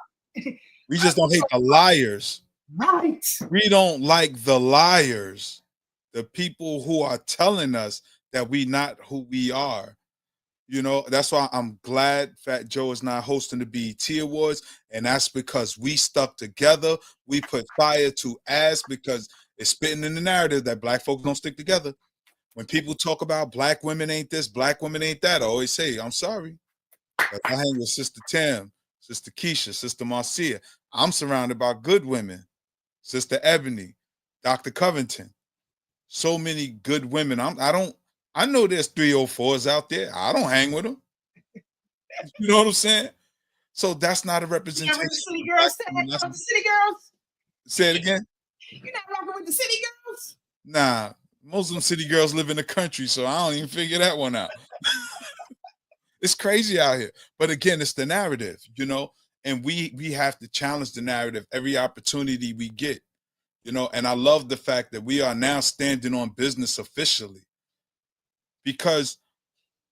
We just don't hate the liars. Right. We don't like the liars. The people who are telling us that we not who we are. You know, that's why I'm glad Fat Joe is not hosting the BET Awards. And that's because we stuck together. We put fire to ass because it's spitting in the narrative that black folks don't stick together. When people talk about black women ain't this, black women ain't that, I always say, I'm sorry. But I hang with Sister Tam, Sister Keisha, Sister Marcia. I'm surrounded by good women. Sister Ebony, Dr. Covington. So many good women. I know there's 304s out there. I don't hang with them. You know what I'm saying? So that's not a representation. You're not with the city girls. The city girls. Say it again. You're not rocking with the city girls. Nah, most of them city girls live in the country, so I don't even figure that one out. It's crazy out here. But again, it's the narrative, you know, and we have to challenge the narrative every opportunity we get, you know, and I love the fact that we are now standing on business officially. Because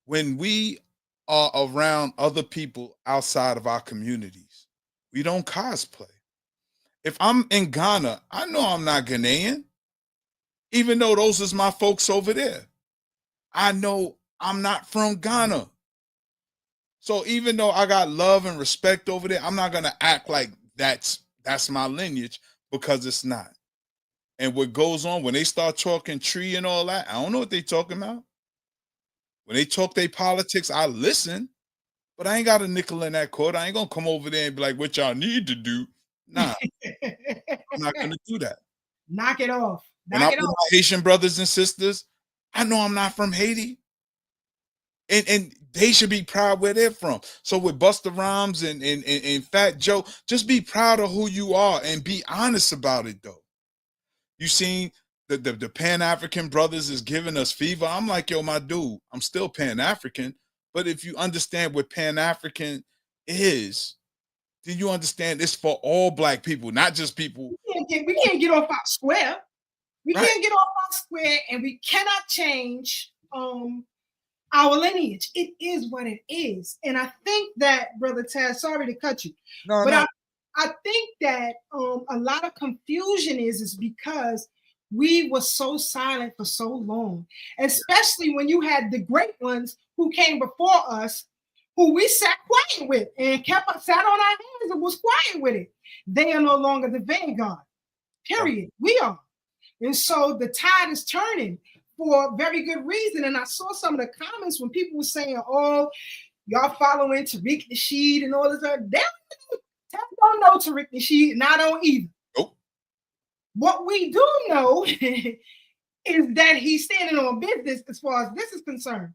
when we are around other people outside of our communities, we don't cosplay. If I'm in Ghana, I know I'm not Ghanaian, even though those is my folks over there. I know I'm not from Ghana. So even though I got love and respect over there, I'm not going to act like that's my lineage, because it's not. And what goes on when they start talking tree and all that, I don't know what they talking about. When they talk their politics, I listen, but I ain't got a nickel in that court. I ain't gonna come over there and be like, what y'all need to do. Nah, I'm not gonna do that. Knock it off. When I'm with my Haitian brothers and sisters, I know I'm not from Haiti. And they should be proud where they're from. So with Busta Rhymes and Fat Joe, just be proud of who you are and be honest about it though. You seen the Pan-African brothers is giving us fever. I'm like, yo, my dude, I'm still Pan-African. But if you understand what Pan-African is, then you understand it's for all black people, not just people. We can't get off our square. We can't get off our square, and we cannot change our lineage. It is what it is. And I think that, Brother Taz, sorry to cut you, but I think that a lot of confusion is because we were so silent for so long, especially when you had the great ones who came before us, who we sat quiet with and sat on our hands and was quiet with it. They are no longer the vanguard, period. We are. And so the tide is turning for very good reason. And I saw some of the comments when people were saying, oh, y'all following Tariq Nasheed and all this other. They don't know Tariq Nasheed, and I don't either. Nope. What we do know is that he's standing on business as far as this is concerned.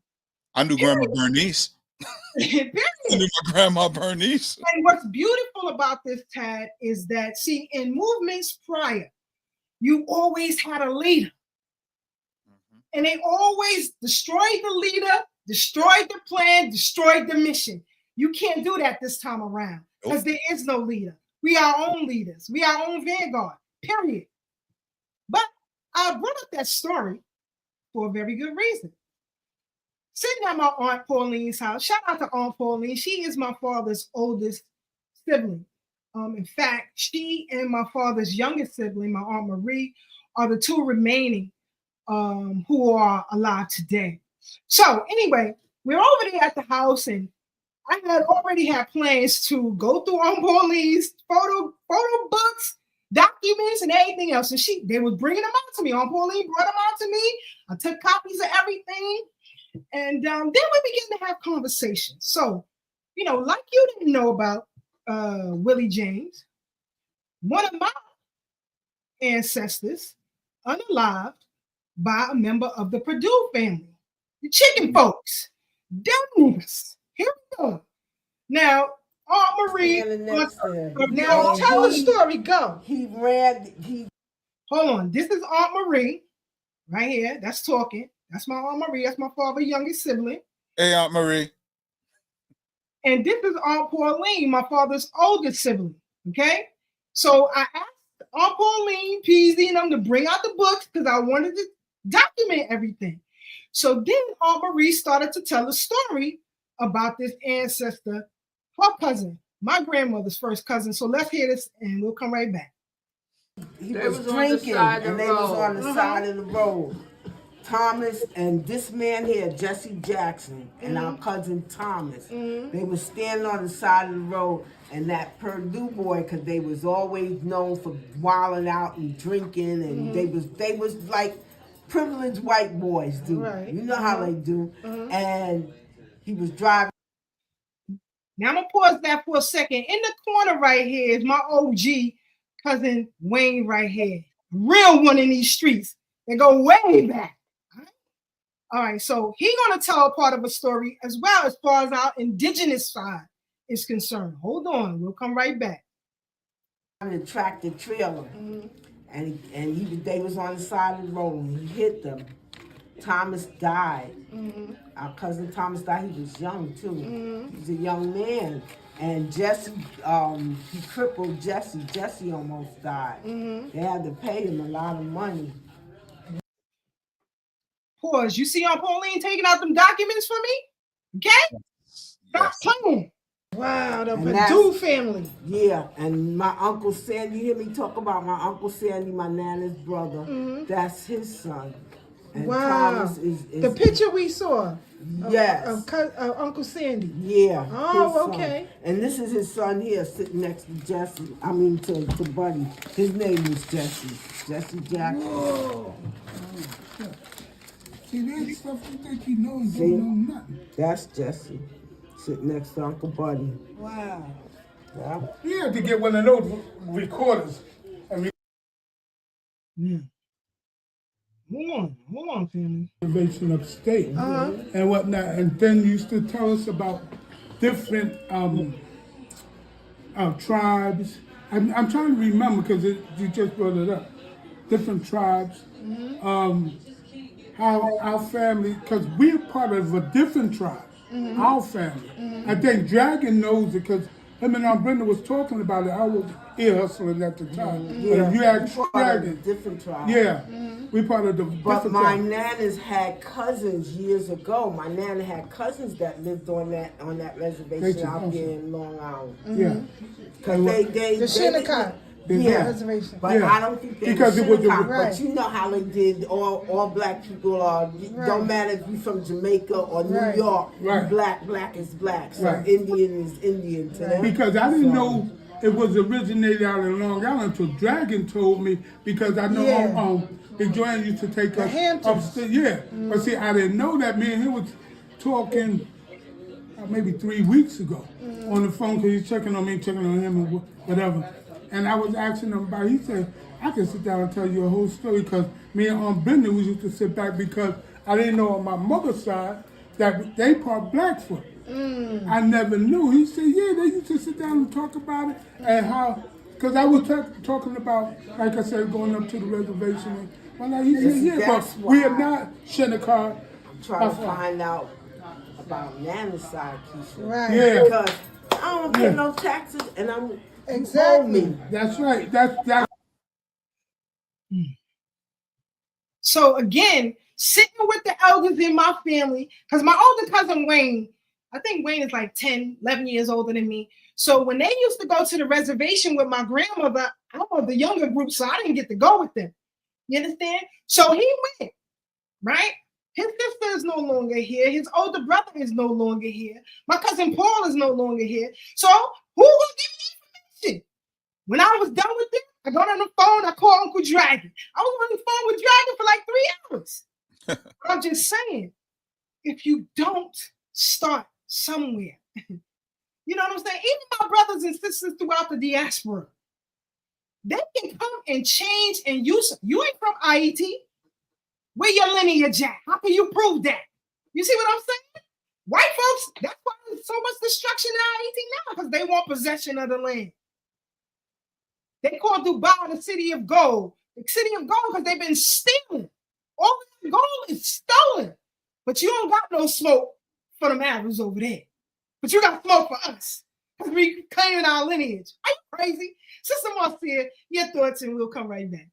I knew Grandma Bernice. I knew my Grandma Bernice. And what's beautiful about this, Tad, is that, see, in movements prior, you always had a leader. And they always destroyed the leader, destroyed the plan, destroyed the mission. You can't do that this time around because there is no leader. We are our own leaders. We are our own vanguard, period. But I brought up that story for a very good reason. Sitting at my Aunt Pauline's house, shout out to Aunt Pauline. She is my father's oldest sibling. In fact, she and my father's youngest sibling, my Aunt Marie, are the two remaining who are alive today. So anyway, we're over there at the house, and I had already had plans to go through Aunt Pauline's photo books, documents, and everything else. And they was bringing them out to me. Aunt Pauline brought them out to me. I took copies of everything. And then we began to have conversations. So, you know, like you didn't know about Willie James, one of my ancestors, unalived, by a member of the Purdue family. The chicken folks. Them niggas. Here we go. Now, Aunt Marie. Now, tell the story. Go. Hold on. This is Aunt Marie right here. That's talking. That's my Aunt Marie. That's my father's youngest sibling. Hey, Aunt Marie. And this is Aunt Pauline, my father's oldest sibling. Okay? So I asked Aunt Pauline, Peasy, and them to bring out the books because I wanted to document everything. So then Aunt Marie started to tell a story about this ancestor, her cousin, my grandmother's first cousin. So let's hear this and we'll come right back. He was drinking and they was on the side of the road. Thomas and this man here, Jesse Jackson, and our cousin Thomas, they was standing on the side of the road, and that Purdue boy, because they was always known for wilding out and drinking, and they was like privileged white boys do. Right. You know how they do. And he was driving. Now I'm gonna pause that for a second. In the corner right here is my OG cousin Wayne right here, real one in these streets. They go way back. All right, so he's gonna tell a part of a story as well as far as our indigenous side is concerned. Hold on, we'll come right back. A tractor trailer, and they was on the side of the road. And he hit them. Thomas died. Our cousin Thomas died. He was young too. He was a young man. And Jesse, he crippled Jesse. Jesse almost died. They had to pay him a lot of money. Pause. You see Aunt Pauline taking out them documents for me? Okay? Stop playing. Wow, the Purdue family. Yeah, and my Uncle Sandy, you hear me talk about my Uncle Sandy, my Nana's brother. That's his son. And Thomas is the picture we saw. Yes. Of Uncle Sandy. Yeah. Oh, okay. And this is his son here sitting next to Jesse. I mean to Buddy. His name is Jesse. Jesse Jackson. Whoa. See, there's stuff you think he knows, don't know nothing. That's Jesse, sitting next to Uncle Buddy. Wow. Yeah. You have to get one of those recorders. Hold on, family. Invasion of state and whatnot, and then used to tell us about different tribes. I'm trying to remember because you just brought it up. Different tribes. How our family, because we're part of a different tribe, our family. I think Dragon knows it because him and Aunt Brenda was talking about it. I was ear hustling at the time. Yeah, you ask Dragon, different tribe. Yeah, we part of the but different my tribe. nanas had cousins years ago. My nana had cousins that lived on that reservation out there in Long Island. Yeah, because the Shinnecock. Yeah, reservation. But I don't think they because it was but you know how they did. All black people are. Don't matter if you're from Jamaica or New York. Black is black. So Indian is Indian to them. Because I didn't know it was originated out in Long Island until Dragon told me. Because I know Big Joanne used to take us upstairs. Yeah, but see, I didn't know that. Me and him was talking maybe 3 weeks ago on the phone because he's checking on me, checking on him, and whatever. And I was asking him about, he said, I can sit down and tell you a whole story because me and Aunt Brenda, we used to sit back because I didn't know on my mother's side that they part Blackfoot. I never knew. He said, yeah, they used to sit down and talk about it and how, because I was talking about, like I said, going up to the reservation. And he said, yeah, but we are not Shinnecock. I'm trying to find out about Nana's side, Keisha. Right. Yeah. Because I don't pay no taxes and I'm exactly. That's right. That's. So again, sitting with the elders in my family, because my older cousin Wayne, I think Wayne is like 10, 11 years older than me. So when they used to go to the reservation with my grandmother, I was the younger group, so I didn't get to go with them. You understand? So he went, right? His sister is no longer here. His older brother is no longer here. My cousin Paul is no longer here. So who will give me information? When I was done with it, I got on the phone, I called Uncle Dragon. I was on the phone with Dragon for like 3 hours. But I'm just saying, if you don't start somewhere, you know what I'm saying? Even my brothers and sisters throughout the diaspora, they can come and change and use. You ain't from IET. Where your lineage at? How can you prove that? You see what I'm saying? White folks, that's why there's so much destruction in our 18 now, because they want possession of the land. They call Dubai the city of gold. The city of gold because they've been stealing. All the gold is stolen. But you don't got no smoke for the Arabs over there. But you got smoke for us. Because we claiming our lineage. Are you crazy? Sister Marcia, your thoughts and we'll come right back.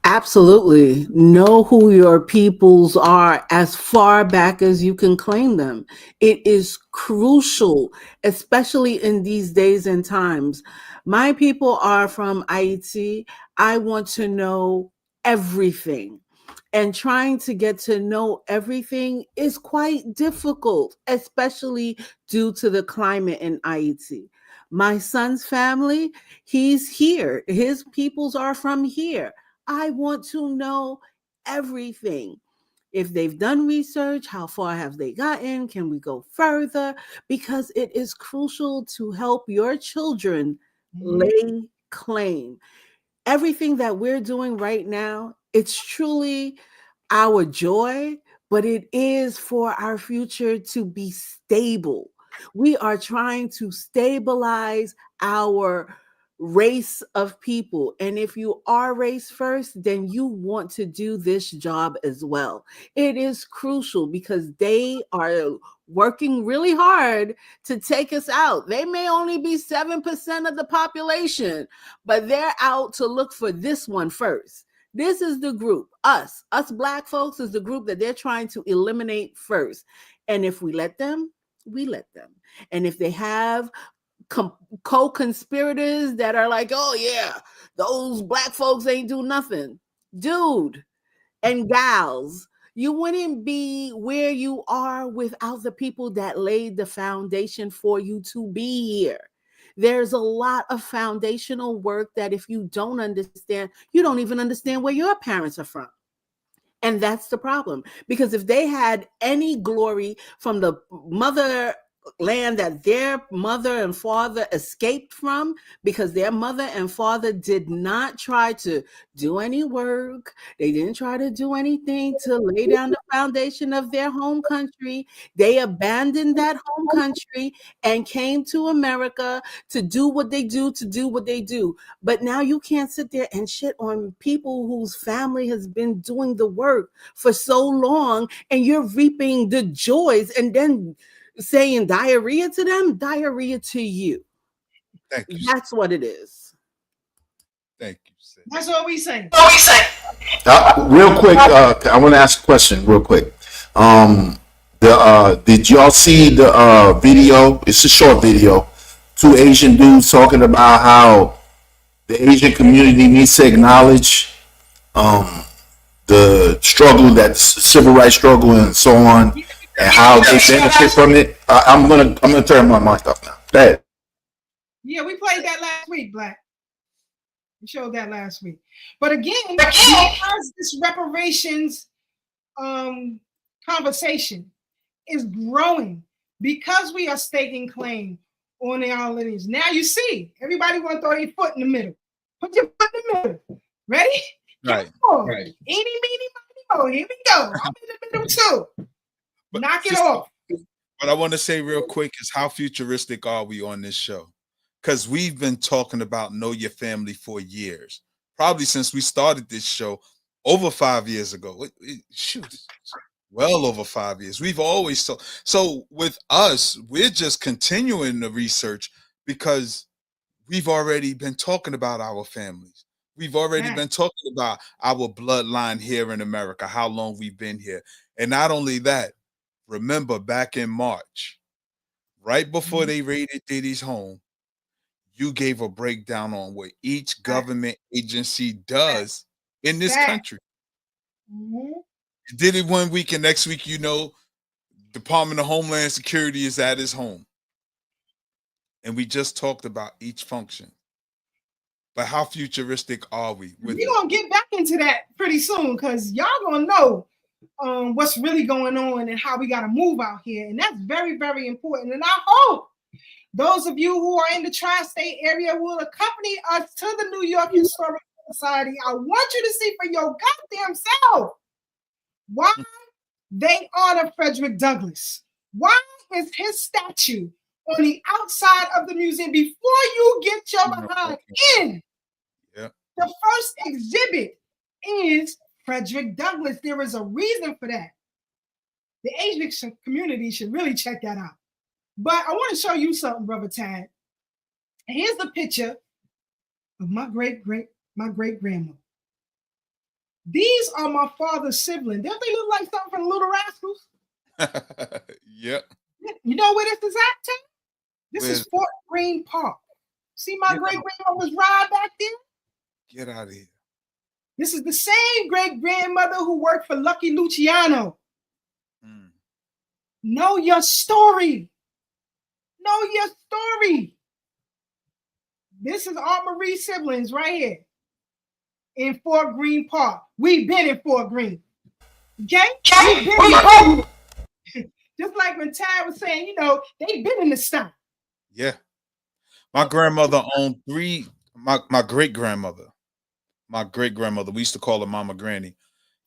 Absolutely. Know who your peoples are as far back as you can claim them. It is crucial, especially in these days and times. My people are from Haiti. I want to know everything. And trying to get to know everything is quite difficult, especially due to the climate in Haiti. My son's family, he's here. His peoples are from here. I want to know everything. If they've done research, how far have they gotten? Can we go further? Because it is crucial to help your children lay claim. Everything that we're doing right now, it's truly our joy, but it is for our future to be stable. We are trying to stabilize our race of people. And if you are race first, then you want to do this job as well. It is crucial because they are working really hard to take us out. They may only be 7% of the population, but they're out to look for this one first. This is the group, us Black folks is the group that they're trying to eliminate first. And if we let them, we let them. And if they have co-conspirators that are like, oh yeah, those Black folks ain't do nothing. Dude and gals, you wouldn't be where you are without the people that laid the foundation for you to be here. There's a lot of foundational work that if you don't understand, you don't even understand where your parents are from. And that's the problem. Because if they had any glory from the mother land that their mother and father escaped from, because their mother and father did not try to do any work, they didn't try to do anything to lay down the foundation of their home country. They abandoned that home country and came to America to do what they do, But now you can't sit there and shit on people whose family has been doing the work for so long, and you're reaping the joys and then saying diarrhea to them, diarrhea to you. Thank you. That's what it is. Thank you, sis. That's what we say. Real quick, I want to ask a question real quick. Did y'all see the video? It's a short video. Two Asian dudes talking about how the Asian community needs to acknowledge the struggle, that civil rights struggle and so on, and how they benefit from it. I'm gonna turn my mic off now. Go ahead. Yeah, we played that last week, Black. We showed that last week. But again, because this reparations conversation is growing, because we are staking claim on our lineage. Now you see, everybody want to throw their foot in the middle. Put your foot in the middle. Ready? Right. Right. Eeny, meeny, miny, mo. Here we go. I'm in the middle too. But knock it off. What I want to say real quick is how futuristic are we on this show? Because we've been talking about Know Your Family for years. Probably since we started this show over 5 years ago. Shoot, well over 5 years. We've always so with us, we're just continuing the research because we've already been talking about our families. We've already been talking about our bloodline here in America, how long we've been here. And not only that, remember back in March, right before they raided Diddy's home, you gave a breakdown on what each government agency does in this country. You did it 1 week, and next week, Department of Homeland Security is at his home. And we just talked about each function. But how futuristic are we? We're going to get back into that pretty soon because y'all going to know what's really going on and how we got to move out here. And that's very, very important. And I hope those of you who are in the tri-state area will accompany us to the New York Historical Society. I want you to see for your goddamn self Why? They honor Frederick Douglass. Why is his statue on the outside of the museum before you get your behind in? Yeah. The first exhibit is Frederick Douglass. There is a reason for that. The Asian community should really check that out. But I want to show you something, Brother Tad. Here's the picture of my great grandmother. These are my father's siblings. Don't they look like something from the Little Rascals? Yep. You know where this is at, Tim? This Where? is Fort Greene Park. See my great grandmother's ride back there? Get out of here. This is the same great grandmother who worked for Lucky Luciano. Know your story. Know your story. This is Aunt Marie's siblings right here in Fort Greene Park. We've been in Fort Greene. Okay? Just like when Tad was saying, you know, they've been in the South. Yeah. My grandmother owned three, my great-grandmother, we used to call her Mama Granny.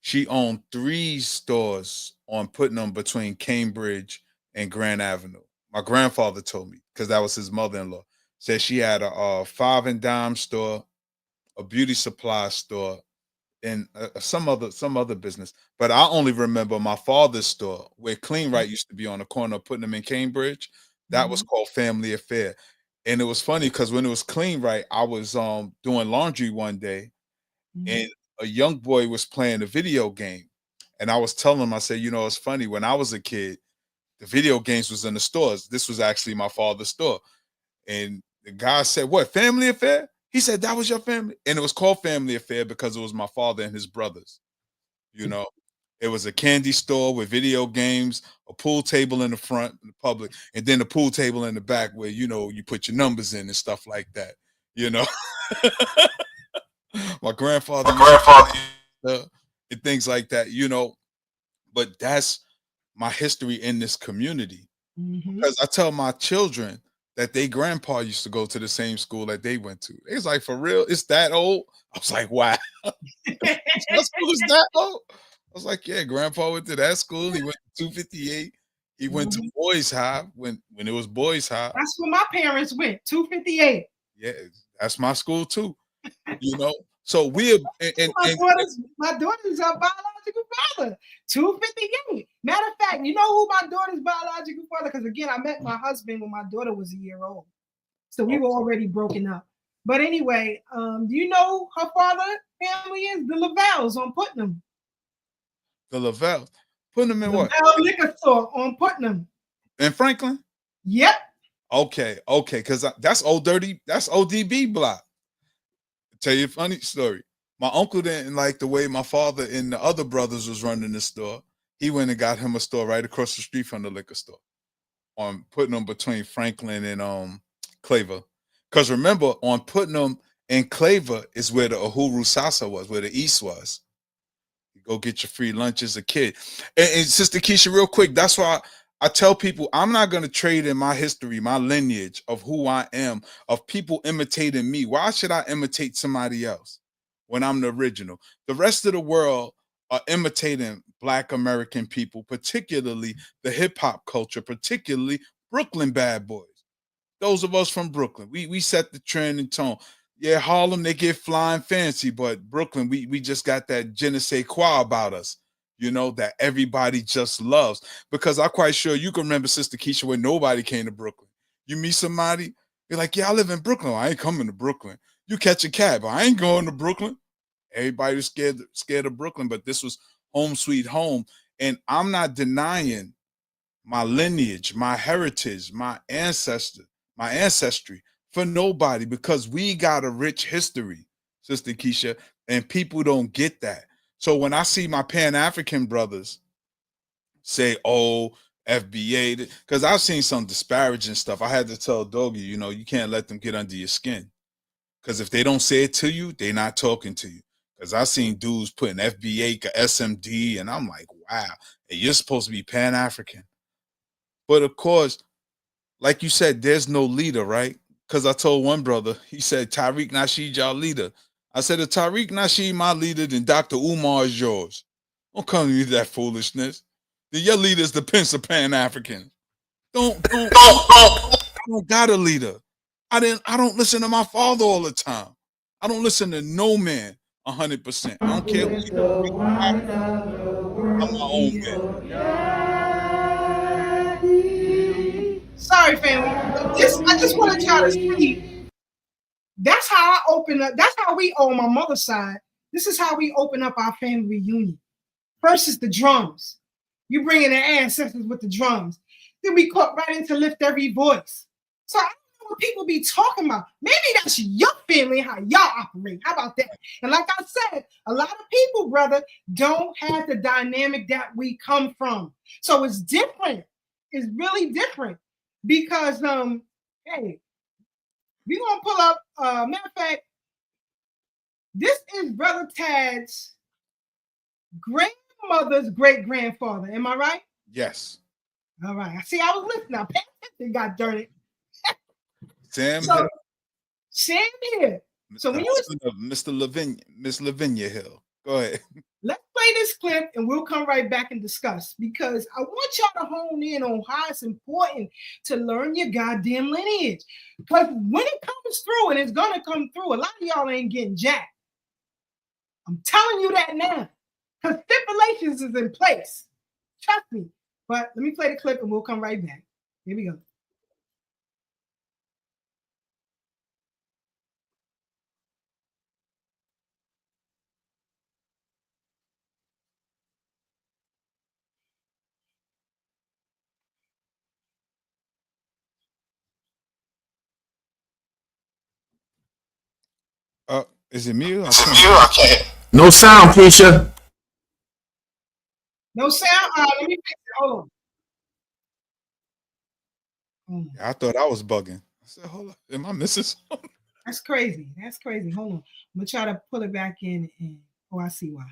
She owned 3 stores on Putnam between Cambridge and Grand Avenue. My grandfather told me, because that was his mother-in-law, said she had a 5 and dime store, a beauty supply store, and some other business. But I only remember my father's store where Clean Right used to be on the corner of Putnam and Cambridge. That was called Family Affair. And it was funny because when it was Clean Right, I was doing laundry one day, and a young boy was playing a video game. And I was telling him, I said, you know, it's funny, when I was a kid, the video games was in the stores. This was actually my father's store. And the guy said, what, Family Affair? He said, that was your family? And it was called Family Affair because it was my father and his brothers. You know, it was a candy store with video games, a pool table in the front, in the public, and then the pool table in the back where, you know, you put your numbers in and stuff like that, you know. My grandfather and things like that, you know. But that's my history in this community. Because I tell my children that they grandpa used to go to the same school that they went to. It's like, for real, it's that old? I was like, wow. That school is that old? I was like, yeah, grandpa went to that school. He went to 258. He went to Boys High when it was Boys High. That's where my parents went, 258. Yeah, that's my school too. You know, so we're my daughter's biological father, 258. Matter of fact, you know who my daughter's biological father? Because again, I met my husband when my daughter was a year old, so we were already broken up. But anyway, do you know who her father family is? The Lavalles on Putnam. The Lavalles. Putnam in what? Lavelle Liquor Store on Putnam. In Franklin? Yep. Okay, because that's that's ODB block. Tell you a funny story. My uncle didn't like the way my father and the other brothers was running the store. He went and got him a store right across the street from the liquor store, on Putnam between Franklin and Claver. Because remember, on Putnam and Claver is where the Uhuru Sasa was, where the East was. You go get your free lunch as a kid. And Sister Keisha, real quick, that's why I tell people I'm not going to trade in my history, my lineage of who I am, of people imitating me. Why should I imitate somebody else when I'm the original? The rest of the world are imitating Black American people, particularly the hip hop culture, particularly Brooklyn bad boys. Those of us from Brooklyn, we set the trend and tone. Yeah, Harlem, they get flying fancy, but Brooklyn, we just got that je ne sais quoi about us, you know, that everybody just loves. Because I'm quite sure you can remember, Sister Keisha, when nobody came to Brooklyn. You meet somebody, you're like, yeah, I live in Brooklyn. I ain't coming to Brooklyn. You catch a cab. I ain't going to Brooklyn. Everybody was scared of Brooklyn, but this was home sweet home. And I'm not denying my lineage, my heritage, my ancestry for nobody, because we got a rich history, Sister Keisha, and people don't get that. So when I see my Pan-African brothers say, oh, FBA, because I've seen some disparaging stuff. I had to tell Doggy, you know, you can't let them get under your skin. Because if they don't say it to you, they're not talking to you. Because I've seen dudes putting FBA, SMD, and I'm like, wow, and you're supposed to be Pan-African. But of course, like you said, there's no leader, right? Because I told one brother, he said, Tariq Nasheed, y'all leader. I said, if Tariq Nasheed my leader, then Dr. Umar is yours. Don't come to me with that foolishness. Your leader's the Prince of Pan-African. I don't got a leader. I don't listen to my father all the time. I don't listen to no man 100%. I don't care who you are. I'm my own man. Sorry, family. I just wanted y'all to see. That's how I open up. That's how we, on my mother's side, this is how we open up our family reunion. First is the drums. You bring in the ancestors with the drums. Then we cut right into Lift Every Voice. So I don't know what people be talking about. Maybe that's your family, how y'all operate. How about that? And like I said, a lot of people, brother, don't have the dynamic that we come from. So it's different. It's really different. Because hey, we're gonna pull up matter of fact, this is Brother Tad's grandmother's great-grandfather. Am I right? Yes. All right. See, I was listening. I paid attention, got dirty. Sam here. So when you Mr. Lavinia, Miss Lavinia Hill. Go ahead. Let's play this clip and we'll come right back and discuss, because I want y'all to hone in on how it's important to learn your goddamn lineage. Because when it comes through, and it's gonna come through, a lot of y'all ain't getting jacked. I'm telling you that now. Because stipulations is in place. Trust me. But let me play the clip and we'll come right back. Here we go. Is it me? I can't. No sound, Keisha. No sound? Let me fix it. Hold on. I thought I was bugging. I said, hold on. Am I missing something? That's crazy. That's crazy. Hold on. I'm going to try to pull it back in. Oh, I see why.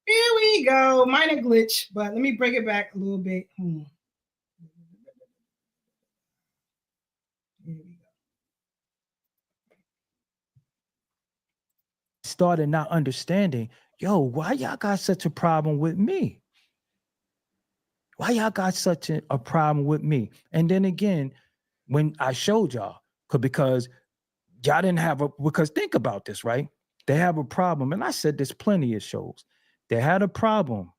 Here we go. Minor glitch, but let me bring it back a little bit. Hold on. Here we go. Started not understanding, yo, why y'all got such a problem with me? Why y'all got such a problem with me? And then again, when I showed y'all, because y'all didn't have because think about this, right? They have a problem. And I said there's plenty of shows. They had a problem.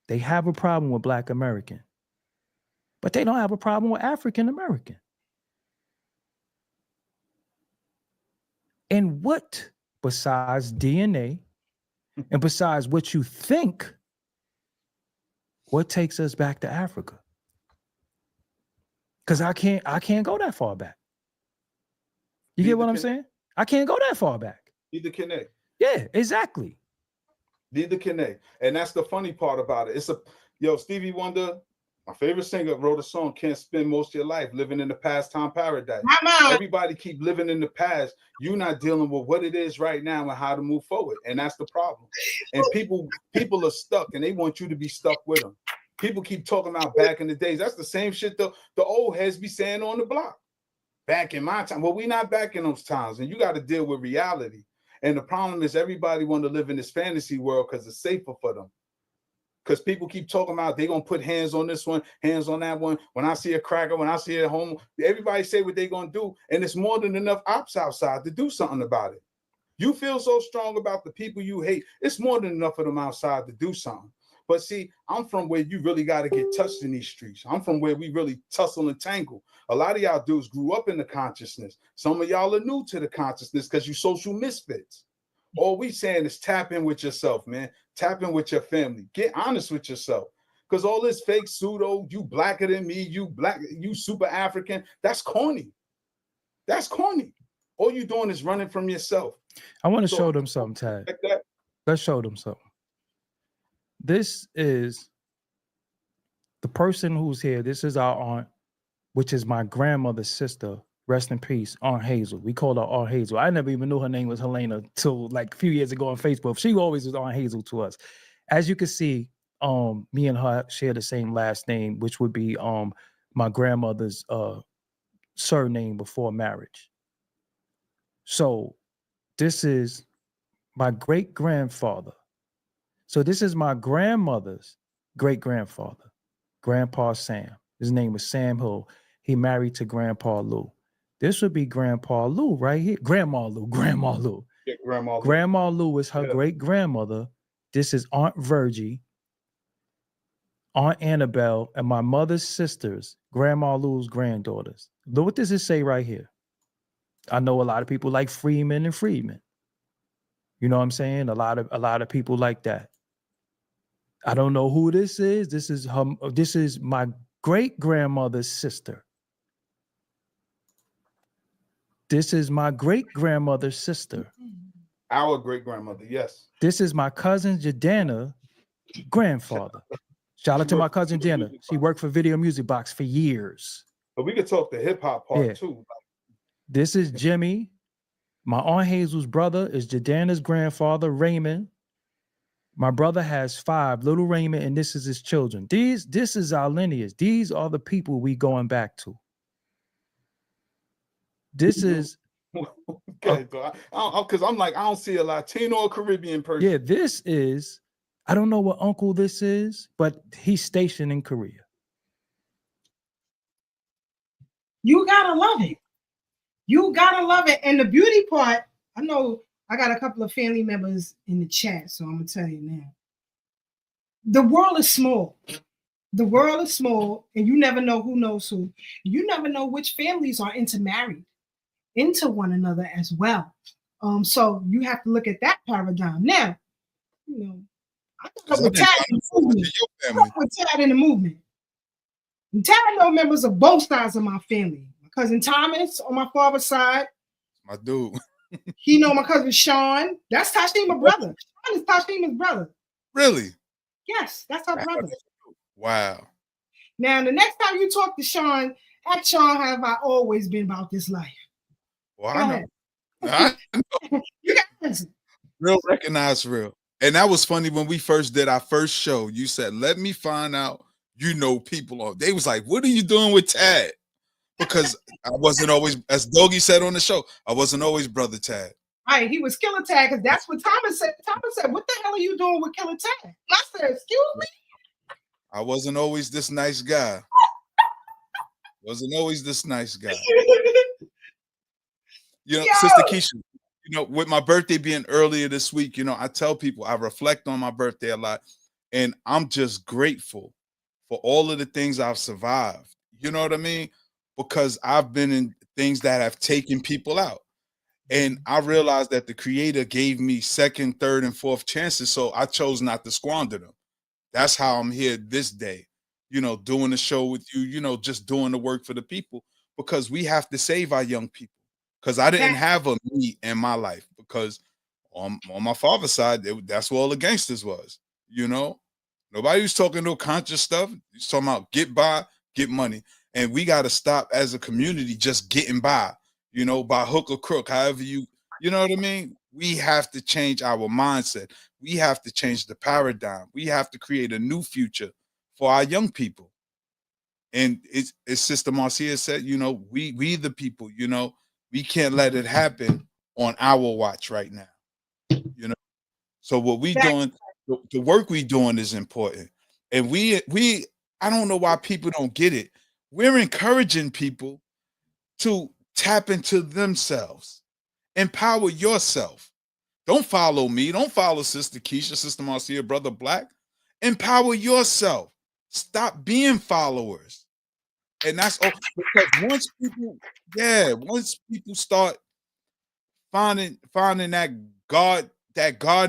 They have a problem with Black American, but they don't have a problem with African American. And what, besides DNA and besides what you think, what takes us back to Africa? Because I can't go that far back. You get what I'm saying? I can't go that far back. Need to connect. Yeah, exactly. Need to connect. And that's the funny part about it. Stevie Wonder, my favorite singer, wrote a song, Can't Spend Most of Your Life Living in the Past Time Paradise. Everybody keep living in the past. You're not dealing with what it is right now and how to move forward. And that's the problem. And people are stuck and they want you to be stuck with them. People keep talking about back in the days. That's the same shit the old heads be saying on the block. Back in my time. Well, we not back in those times. And you got to deal with reality. And the problem is everybody want to live in this fantasy world because it's safer for them. Because people keep talking about they going to put hands on this one, hands on that one. When I see a cracker, when I see a homo, everybody say what they going to do. And it's more than enough ops outside to do something about it. You feel so strong about the people you hate. It's more than enough of them outside to do something. But see, I'm from where you really got to get touched in these streets. I'm from where we really tussle and tangle. A lot of y'all dudes grew up in the consciousness. Some of y'all are new to the consciousness because you social misfits. All we saying is tap in with yourself, man. Tap in with your family. Get honest with yourself. Because all this fake pseudo, you blacker than me, you super African, that's corny. That's corny. All you doing is running from yourself. I want to show them something, Tad. Like let's show them something. This is the person who's here. This is our aunt, which is my grandmother's sister. Rest in peace, Aunt Hazel. We called her Aunt Hazel. I never even knew her name was Helena till like a few years ago on Facebook. She always was Aunt Hazel to us. As you can see, me and her share the same last name, which would be my grandmother's surname before marriage. So this is my great-grandfather. So this is my grandmother's great grandfather, Grandpa Sam. His name was Sam Hill. He married to Grandpa Lou. This would be Grandpa Lou right here. Grandma Lou. Yeah, Grandma Lou. Grandma Lou is her great grandmother. This is Aunt Virgie, Aunt Annabelle, and my mother's sisters, Grandma Lou's granddaughters. Look what does it say right here. I know a lot of people like Freeman and Freedman. You know what I'm saying? A lot of people like that. I don't know who this is. This is my great grandmother's sister. This is my great grandmother's sister. Our great grandmother, yes. This is my cousin Jadana grandfather. Shout out to my cousin Jenna. She worked for Video Music Box for years. But we could talk the hip hop part too. This is Jimmy. My Aunt Hazel's brother is Jadana's grandfather, Raymond. My brother has 5, little Raymond, and this is his children. This is our lineage. These are the people we going back to. This is okay, because I'm like, I don't see a Latino or Caribbean person. Yeah, this is, I don't know what uncle this is, but he's stationed in Korea. You gotta love it. You gotta love it. And the beauty part, I know I got a couple of family members in the chat, so I'm gonna tell you now. The world is small. The world is small, and you never know who knows who. You never know which families are intermarried into one another as well. So you have to look at that paradigm. Now, you know, I got with Tad in the movement. With Tad in the movement. And Tad know members of both sides of my family. My cousin Thomas on my father's side. My dude. He know my cousin Sean. That's Tashima's brother. Sean is Tashima's brother. Really? Yes, that's her brother. Wow. Now, the next time you talk to Sean, ask Sean, have I always been about this life? Well, I know. You got to listen. Real recognize real. And that was funny when we first did our first show. You said, let me find out you know people on. They was like, what are you doing with Tad? Because I wasn't always, as Doggy said on the show, I wasn't always Brother Tad. Right, he was Killer Tad, because that's what Thomas said. Thomas said, what the hell are you doing with Killer Tad? And I said, excuse me? I wasn't always this nice guy. Wasn't always this nice guy. You know, Sister Keisha, you know, with my birthday being earlier this week, you know, I tell people I reflect on my birthday a lot, and I'm just grateful for all of the things I've survived. You know what I mean? Because I've been in things that have taken people out. And I realized that the Creator gave me second, third, and fourth chances, so I chose not to squander them. That's how I'm here this day, you know, doing the show with you, you know, just doing the work for the people, because we have to save our young people. Because I didn't have a me in my life, because on my father's side, that's where all the gangsters was, you know. Nobody was talking no conscious stuff. He's talking about get by, get money. And we got to stop as a community just getting by, you know, by hook or crook, however you know what I mean? We have to change our mindset. We have to change the paradigm. We have to create a new future for our young people. And it's Sister Marcia said, you know, we the people, you know, we can't let it happen on our watch right now, you know. So what we doing, the work we doing is important. And we I don't know why people don't get it. We're encouraging people to tap into themselves. Empower yourself. Don't follow me. Don't follow Sister Keisha, Sister Marcia, Brother Black. Empower yourself. Stop being followers. And that's all, because once people start finding that God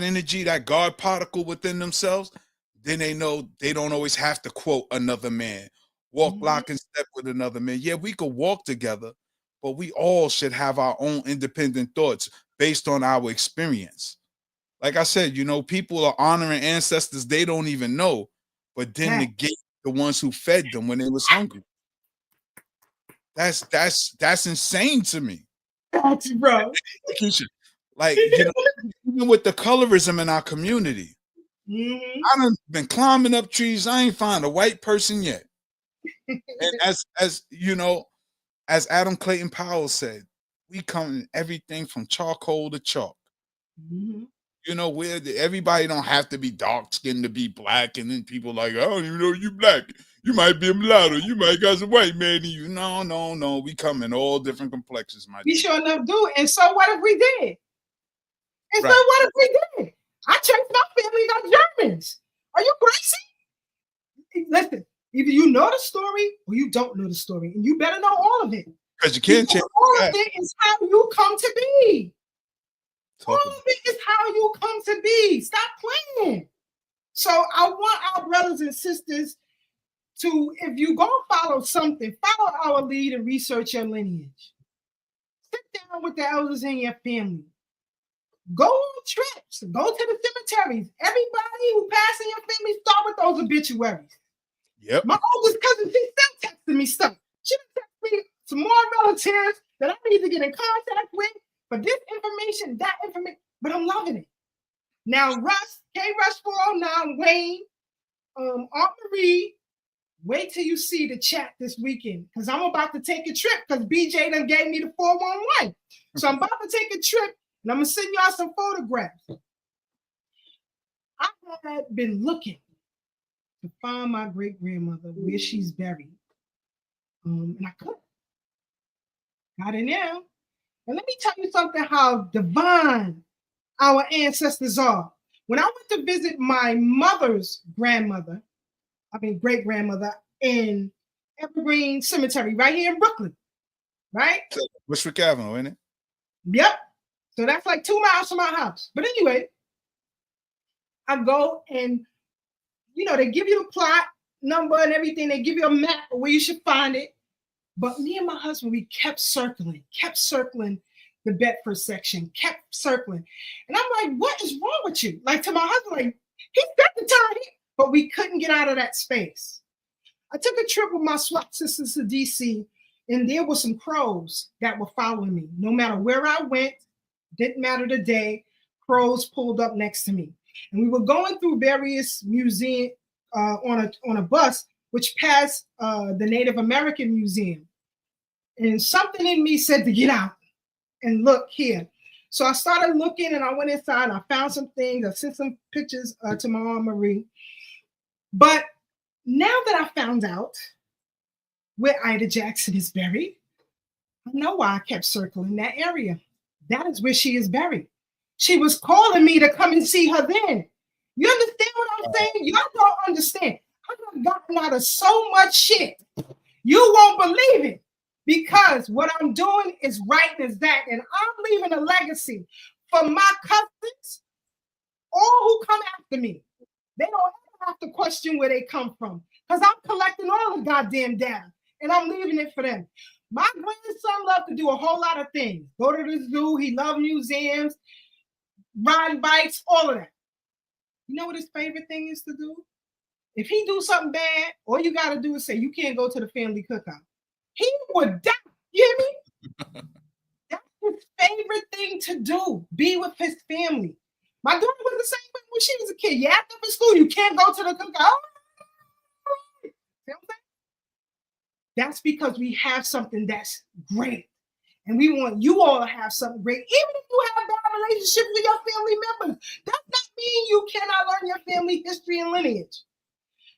energy, that God particle within themselves, then they know they don't always have to quote another man, walk lock and step with another man. Yeah, we could walk together, but we all should have our own independent thoughts based on our experience. Like I said, you know, people are honoring ancestors they don't even know, but then negate the ones who fed them when they was hungry. That's insane to me. That's bro. Like, you know, even with the colorism in our community, I done been climbing up trees. I ain't found a white person yet. And as you know, as Adam Clayton Powell said, we come in everything from charcoal to chalk. You know, where everybody don't have to be dark skinned to be black, and then people like, I don't even know you black. You might be a mulatto. You might got some white man in you. No, no, no. We come in all different complexions, my We dear. sure enough do. And so what if we did? And so Right. what if we did? I traced my family got Germans. Are you crazy? Listen, either you know the story or you don't know the story, and you better know all of it. Because you can't change all that. of it is how you come to be. Talk All of it is how you come to be. Stop playing. So I want our brothers and sisters to, if you go follow something, follow our lead and research your lineage. Sit down with the elders in your family. Go on trips. Go to the cemeteries. Everybody who passed in your family, start with those obituaries. Yep. My oldest cousin, she still texting me stuff. She texted me some more relatives that I need to get in contact with for this information, that information. But I'm loving it. Now, Russ, K. Russ 409, Wayne, Aunt Marie, wait till you see the chat this weekend, because I'm about to take a trip, because BJ done gave me the 411. So I'm about to take a trip, and I'm going to send y'all some photographs. I had been looking to find my great-grandmother where she's buried. And I couldn't. Got it now. And let me tell you something, how divine our ancestors are. When I went to visit my mother's grandmother, great-grandmother, in Evergreen Cemetery, right here in Brooklyn, right? Bushwick Avenue, ain't it? Yep. So that's like 2 miles from my house. But anyway, I go and, they give you the plot number and everything. They give you a map of where you should find it. But me and my husband, we kept circling the Bedford section, kept circling. And I'm like, what is wrong with you? Like, to my husband, like, he set the time, but we couldn't get out of that space. I took a trip with my SWAT sisters to DC, and there were some crows that were following me. No matter where I went, didn't matter the day, crows pulled up next to me. And we were going through various museums on a bus, which passed the Native American Museum. And something in me said to get out and look here. So I started looking, and I went inside, and I found some things. I sent some pictures to my Aunt Marie. But now that I found out where Ida Jackson is buried, I know why I kept circling that area. That is where she is buried. She was calling me to come and see her then. You understand what I'm saying? Y'all don't understand. I've gotten out of so much shit. You won't believe it. Because what I'm doing is right as that. And I'm leaving a legacy for my cousins, all who come after me. They don't ever have to question where they come from. Because I'm collecting all the goddamn data. And I'm leaving it for them. My grandson loved to do a whole lot of things. Go to the zoo. He loved museums, riding bikes, all of that. You know what his favorite thing is to do? If he do something bad, all you got to do is say, you can't go to the family cookout. He would die. You hear me? That's his favorite thing to do, be with his family. My daughter was the same way when she was a kid. You act up in school, you can't go to the cookout. See what I'm saying? That's because we have something that's great. And we want you all to have something great. Even if you have bad relationships with your family members, does not mean you cannot learn your family history and lineage.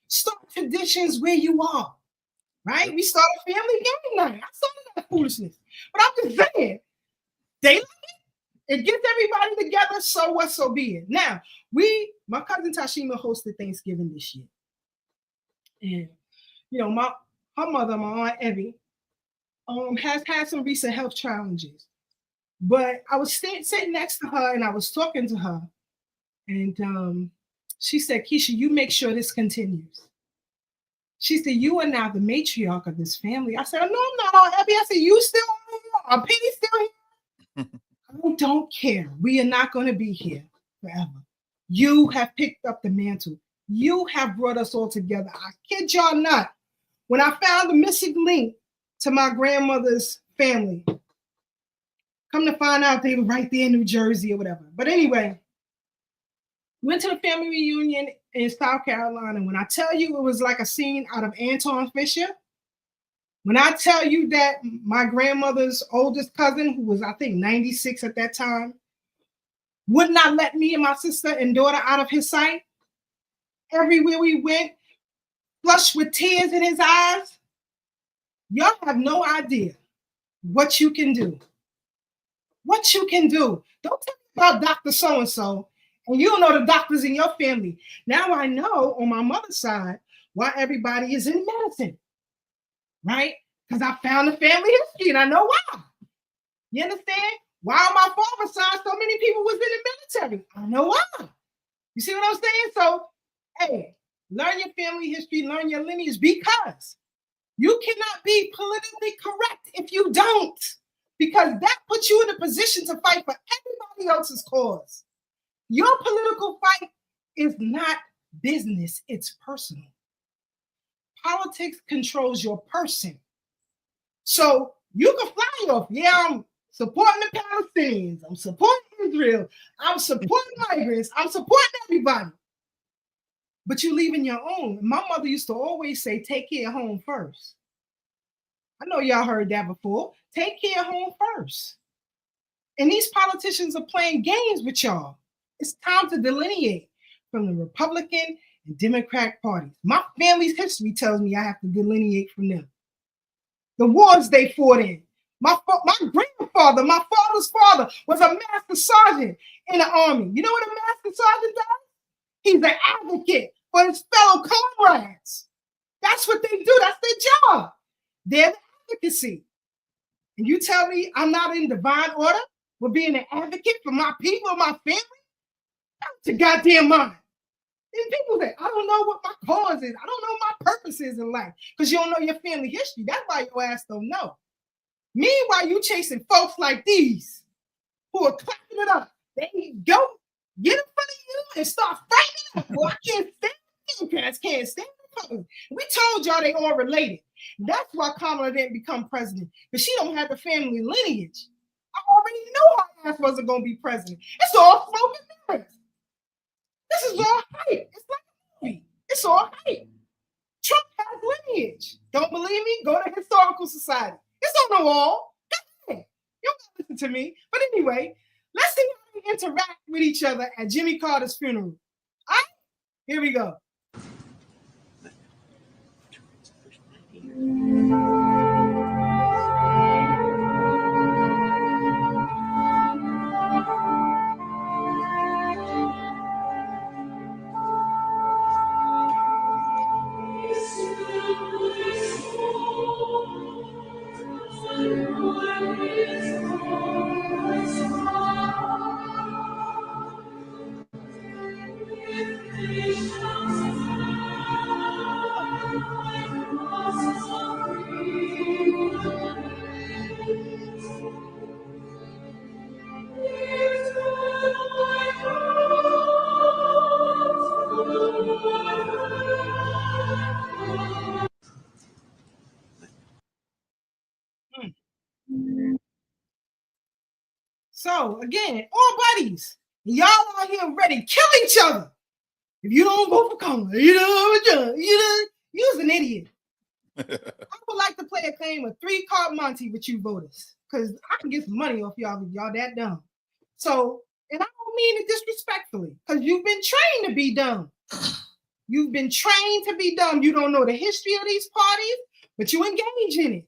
Start traditions where you are. Right? We start a family game night. I saw that foolishness. But I'm just saying, they like it. It gets everybody together, so what, so be it. Now, my cousin Tashima hosted Thanksgiving this year. And, her mother, my Aunt Evie, has had some recent health challenges. But I was sitting next to her, and I was talking to her. And she said, Keisha, you make sure this continues. She said, you are now the matriarch of this family. I said, no, I'm not Aunt Abby. I said, you still here? Are Penny still here? I don't care. We are not going to be here forever. You have picked up the mantle. You have brought us all together. I kid y'all not. When I found the missing link to my grandmother's family, come to find out they were right there in New Jersey or whatever. But anyway, went to the family reunion in South Carolina. When I tell you it was like a scene out of Anton Fisher, when I tell you that my grandmother's oldest cousin, who was, I think, 96 at that time, would not let me and my sister and daughter out of his sight. Everywhere we went, flushed with tears in his eyes. Y'all have no idea what you can do. What you can do. Don't tell me about Dr. So-and-so, and you don't know the doctors in your family. Now I know on my mother's side why everybody is in medicine, right? Because I found the family history and I know why. You understand? Why on my father's side so many people was in the military? I know why. You see what I'm saying? So, hey, learn your family history, learn your lineage, because you cannot be politically correct if you don't, because that puts you in a position to fight for everybody else's cause. Your political fight is not business, it's personal. Politics controls your person. So you can fly off. Yeah, I'm supporting the Palestinians. I'm supporting Israel. I'm supporting migrants. I'm supporting everybody. But you leaving your own. My mother used to always say, take care of home first. I know y'all heard that before. Take care of home first. And these politicians are playing games with y'all. It's time to delineate from the Republican and Democrat parties. My family's history tells me I have to delineate from them. The wars they fought in. My grandfather, my father's father, was a master sergeant in the army. You know what a master sergeant does? He's an advocate for his fellow comrades. That's what they do. That's their job. They're the advocacy. And you tell me I'm not in divine order with being an advocate for my people and my family? That's a goddamn mind. And people say, I don't know what my cause is. I don't know what my purpose is in life, because you don't know your family history. That's why your ass don't know. Meanwhile, you chasing folks like these who are clapping it up. They go get in front of you and start fighting up. Well, I can't stand the Democrats, can't stand the Republicans. We told y'all they all related. That's why Kamala didn't become president, because she don't have the family lineage. I already knew her ass wasn't going to be president. It's all smoke and mirrors. This is all hype. It's like a movie. It's all hype. Trump has lineage. Don't believe me? Go to Historical Society. It's on the wall. You don't listen to me. But anyway, let's see how we interact with each other at Jimmy Carter's funeral. All right? Here we go. So again, all buddies, y'all out here ready to kill each other. If you don't vote for Kamala, you're an idiot. I would like to play a game of 3-card Monty with you voters, because I can get some money off y'all if y'all that dumb. So, and I don't mean it disrespectfully, because you've been trained to be dumb. You've been trained to be dumb. You don't know the history of these parties, but you engage in it.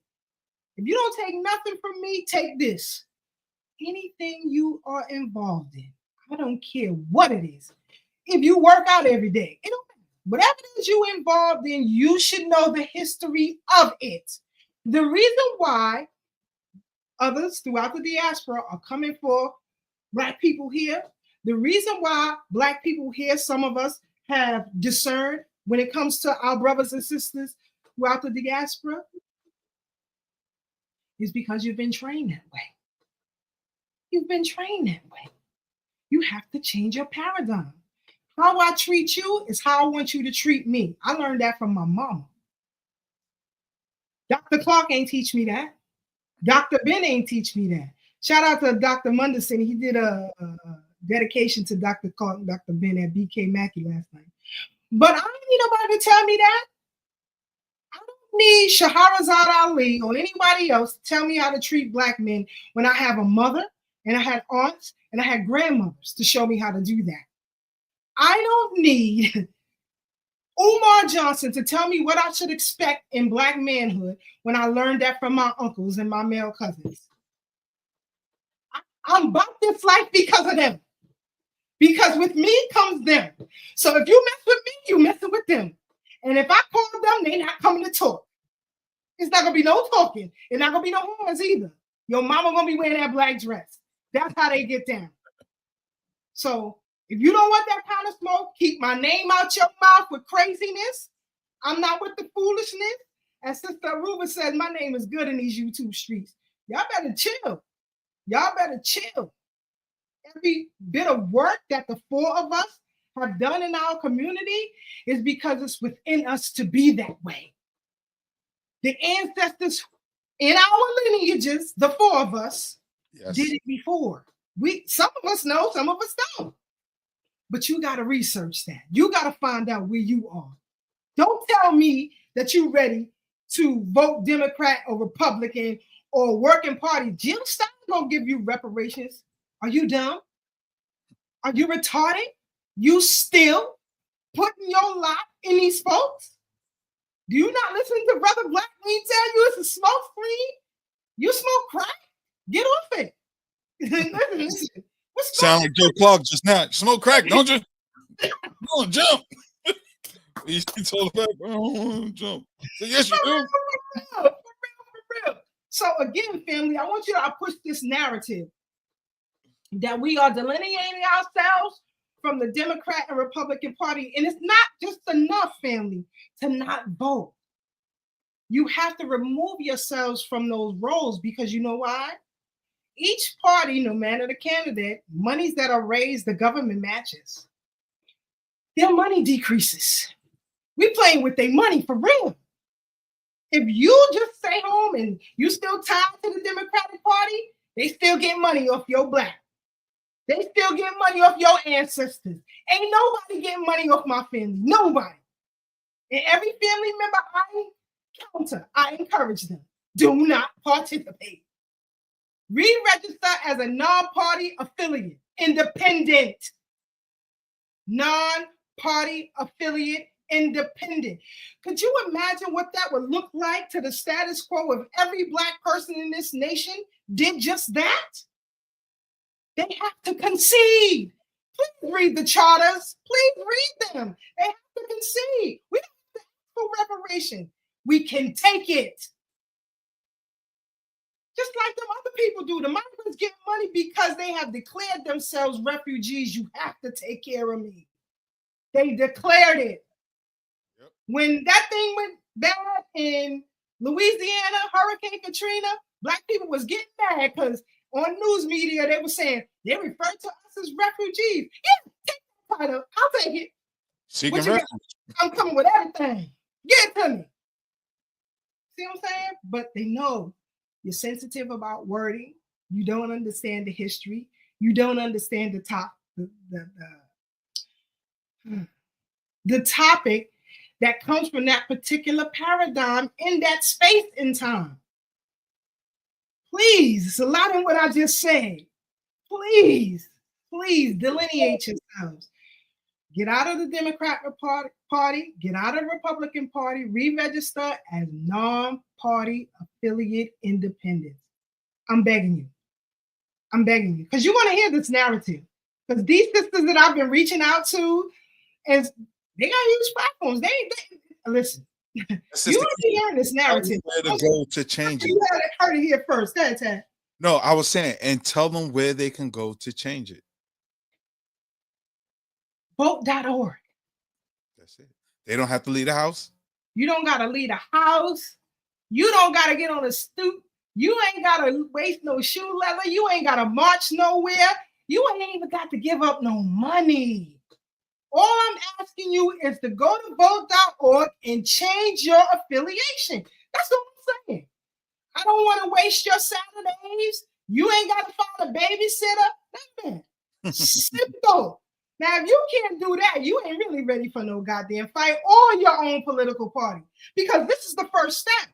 If you don't take nothing from me, take this. Anything you are involved in, I don't care what it is. If you work out every day, it don't matter. Whatever it is you involved in, you should know the history of it. The reason why others throughout the diaspora are coming for Black people here, the reason why Black people here, some of us have discerned when it comes to our brothers and sisters throughout the diaspora, is because you've been trained that way. You've been trained that way. You have to change your paradigm. How I treat you is how I want you to treat me. I learned that from my mama. Dr. Clark ain't teach me that. Dr. Ben ain't teach me that. Shout out to Dr. Munderson. He did a dedication to Dr. Clark and Dr. Ben at BK Mackey last night. But I don't need nobody to tell me that. I don't need Shahrazad Ali or anybody else to tell me how to treat Black men when I have a mother and I had aunts, and I had grandmothers to show me how to do that. I don't need Umar Johnson to tell me what I should expect in Black manhood when I learned that from my uncles and my male cousins. I'm about this life because of them. Because with me comes them. So if you mess with me, you messing with them. And if I call them, they not coming to talk. It's not gonna be no talking. It's not gonna be no horns either. Your mama gonna be wearing that black dress. That's how they get down. So if you don't want that kind of smoke, keep my name out your mouth with craziness. I'm not with the foolishness. And Sister Aruba says my name is good in these YouTube streets. Y'all better chill. Y'all better chill. Every bit of work that the four of us have done in our community is because it's within us to be that way. The ancestors in our lineages, the four of us, did it before. Some of us know, some of us don't. But you got to research that. You got to find out where you are. Don't tell me that you're ready to vote Democrat or Republican or working party. Jill Stein gonna give you reparations. Are you dumb? Are you retarded? You still putting your lot in these folks? Do you not listen to Brother Black when he tell you it's a smoke screen? You smoke crack? Get off it. Listen. Sound like Joe Clark just now. Smoke crack, don't you? Go jump. He told him, I don't jump. So yes, you do. For real. So again, family, I want you to push this narrative that we are delineating ourselves from the Democrat and Republican Party. And it's not just enough, family, to not vote. You have to remove yourselves from those roles because you know why? Each party, no matter the candidate, monies that are raised, the government matches. Their money decreases. We playing with their money for real. If you just stay home and you still tied to the Democratic Party, they still get money off your black. They still get money off your ancestors. Ain't nobody getting money off my family. Nobody. And every family member I encounter, I encourage them. Do not participate. Re-register as a non-party affiliate, independent. Non-party affiliate, independent. Could you imagine what that would look like to the status quo if every black person in this nation did just that? They have to concede. Please read the charters. Please read them. They have to concede. We don't have to ask for reparation. We can take it. Just like them other people do. The migrants get money because they have declared themselves refugees. You have to take care of me. They declared it. Yep. When that thing went bad in Louisiana, Hurricane Katrina, black people was getting mad because on news media, they were saying they refer to us as refugees. Yeah, take that title. I'll take it. Seeking refuge. I'm coming with everything. Get it to me. See what I'm saying? But they know you're sensitive about wording. You don't understand the history. You don't understand the topic that comes from that particular paradigm in that space and time. Please, it's a lot in what I just said. Please delineate yourselves. Get out of the Democratic Party, get out of the Republican Party, re-register as non-party affiliate independents. I'm begging you. Because you want to hear this narrative. Because these sisters that I've been reaching out to, and they got huge platforms. They listen. You want to hear this narrative. Where to go to change it. You heard it here first. Go ahead, Tad. No, I was saying, and tell them where they can go to change it. Vote.org. That's it. They don't have to leave the house. You don't got to leave the house. You don't got to get on the stoop. You ain't got to waste no shoe leather. You ain't got to march nowhere. You ain't even got to give up no money. All I'm asking you is to go to vote.org and change your affiliation. That's what I'm saying. I don't want to waste your Saturdays. You ain't got to find a babysitter. Nothing. Simple. Now, if you can't do that, you ain't really ready for no goddamn fight or your own political party. Because this is the first step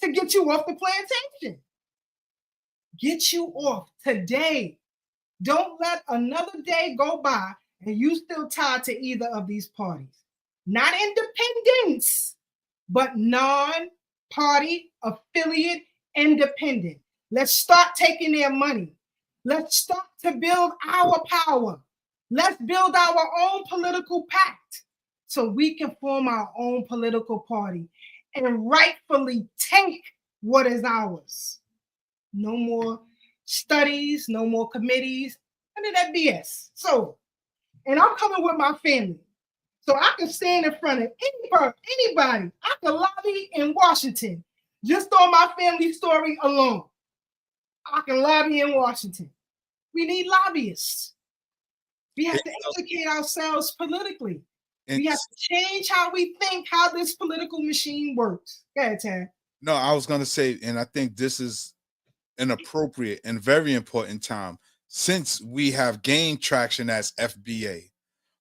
to get you off the plantation. Get you off today. Don't let another day go by and you still tied to either of these parties. Not independents, but non-party affiliate independent. Let's start taking their money. Let's start to build our power. Let's build our own political pact so we can form our own political party and rightfully take what is ours. No more studies, no more committees, none of that BS. So, and I'm coming with my family. So I can stand in front of anybody. I can lobby in Washington just on my family story alone. I can lobby in Washington. We need lobbyists. We have to educate ourselves politically. We have to change how we think, how this political machine works. Go ahead, Tad. No, I was going to say, and I think this is an appropriate and very important time since we have gained traction as FBA.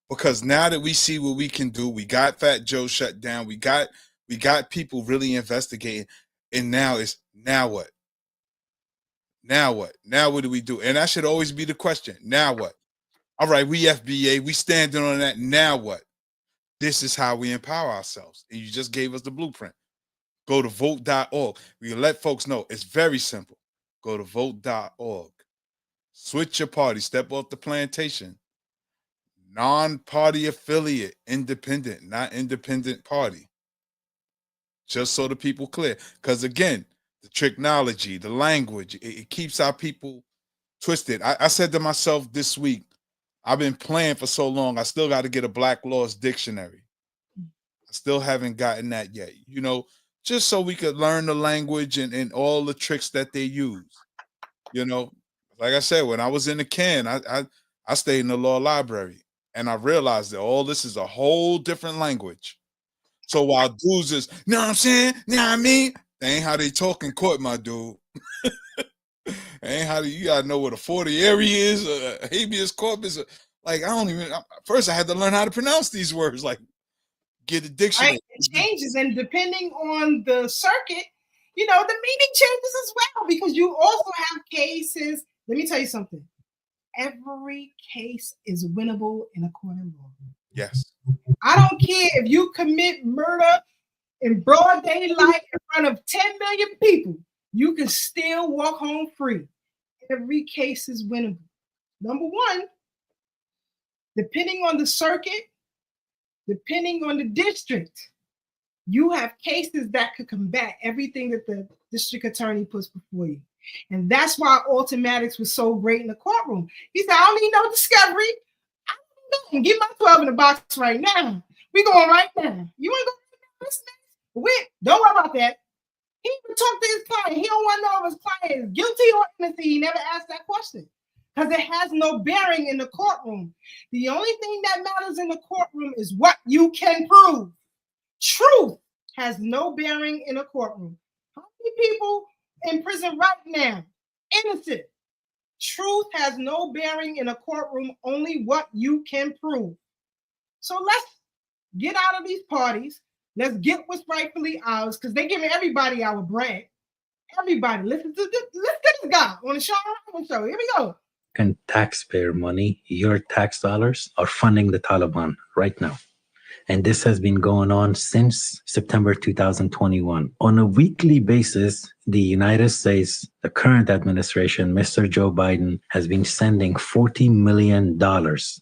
Because now that we see what we can do, we got Fat Joe shut down, we got people really investigating, and now what? Now what? Now what do we do? And that should always be the question. Now what? All right, we FBA, we standing on that. Now what? This is how we empower ourselves. And you just gave us the blueprint. Go to vote.org. We let folks know it's very simple. Go to vote.org. Switch your party, step off the plantation. Non-party affiliate, independent, not independent party. Just so the people clear. Because again, the technology, the language, it keeps our people twisted. I said to myself this week, I've been playing for so long, I still got to get a Black Laws dictionary. I still haven't gotten that yet. You know, just so we could learn the language and all the tricks that they use. You know, like I said, when I was in the can, I stayed in the law library. And I realized that all this is a whole different language. So while dudes is, you know what I'm saying? You know what I mean? That ain't how they talk in court, my dude. Ain't how you gotta know what a 40 area is, habeas corpus. Like, I don't even, first I had to learn how to pronounce these words, like get a dictionary. Right, it changes, and depending on the circuit, you know, the meaning changes as well, because you also have cases. Let me tell you something. Every case is winnable in a court of law. Yes. I don't care if you commit murder in broad daylight in front of 10 million people, you can still walk home free. Every case is winnable. Number one, depending on the circuit, depending on the district, you have cases that could combat everything that the district attorney puts before you. And that's why automatics was so great in the courtroom. He said, I don't need no discovery. I don't need nothing. Get my 12 in the box right now. We going right now. You want to go right now? Wait, don't worry about that. He even talked to his client. He don't want to know if his client is guilty or innocent. He never asked that question because it has no bearing in the courtroom. The only thing that matters in the courtroom is what you can prove. Truth has no bearing in a courtroom. How many people in prison right now, innocent? Truth has no bearing in a courtroom, only what you can prove. So let's get out of these parties. Let's get what's rightfully ours, because they're giving everybody our bread. Everybody, listen to this guy on the Sean Ryan show. Here we go. And taxpayer money, your tax dollars, are funding the Taliban right now. And this has been going on since September 2021. On a weekly basis, the United States, the current administration, Mr. Joe Biden, has been sending $40 million,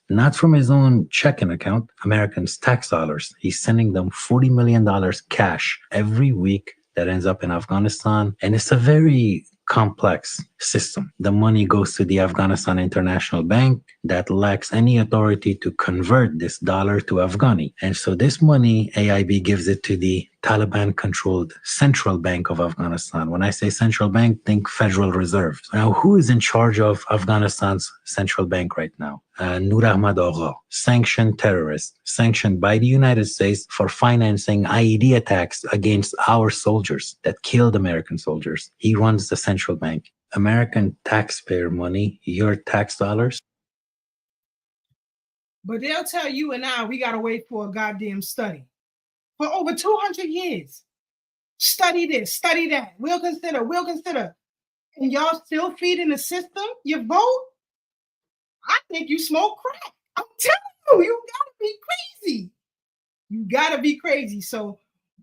not from his own checking account, Americans' tax dollars. He's sending them $40 million cash every week that ends up in Afghanistan. And it's a very complex system. The money goes to the Afghanistan International Bank that lacks any authority to convert this dollar to Afghani. And so this money, AIB gives it to the Taliban-controlled Central Bank of Afghanistan. When I say Central Bank, think Federal Reserve. Now, who is in charge of Afghanistan's central bank right now? Nur Ahmad Agha, sanctioned terrorist, sanctioned by the United States for financing IED attacks against our soldiers that killed American soldiers. He runs the central bank. American taxpayer money, your tax dollars. But they'll tell you and I, we got to wait for a goddamn study. For over 200 years. Study this, study that. We'll consider. and y'all still feeding the system your vote, I think you smoke crack. I'm telling you, you gotta be crazy. You gotta be crazy. So,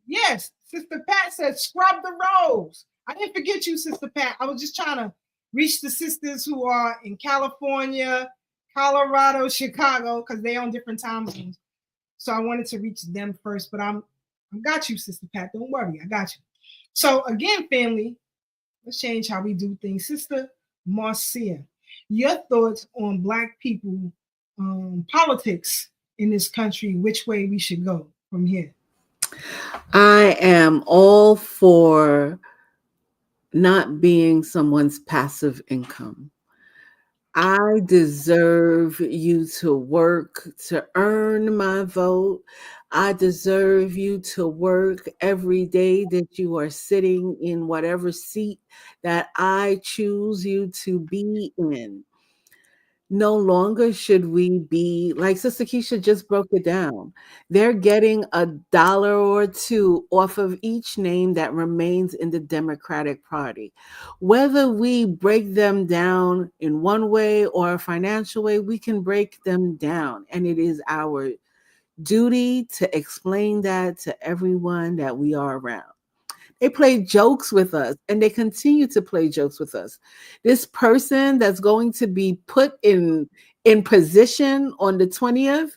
yes, Sister Pat said, scrub the roads. I didn't forget you, Sister Pat. I was just trying to reach the sisters who are in California, Colorado, Chicago, because they on different time zones. So I wanted to reach them first, but I got you, Sister Pat. Don't worry, I got you. So again, family, let's change how we do things. Sister Marcia, your thoughts on Black people politics in this country, which way we should go from here? I am all for not being someone's passive income. I deserve you to work to earn my vote. I deserve you to work every day that you are sitting in whatever seat that I choose you to be in. No longer should we be, like Sister Keisha just broke it down. They're getting $1 or $2 off of each name that remains in the Democratic Party. Whether we break them down in one way or a financial way, we can break them down. And it is our duty to explain that to everyone that we are around. They play jokes with us and they continue to play jokes with us. This person that's going to be put in position on the 20th,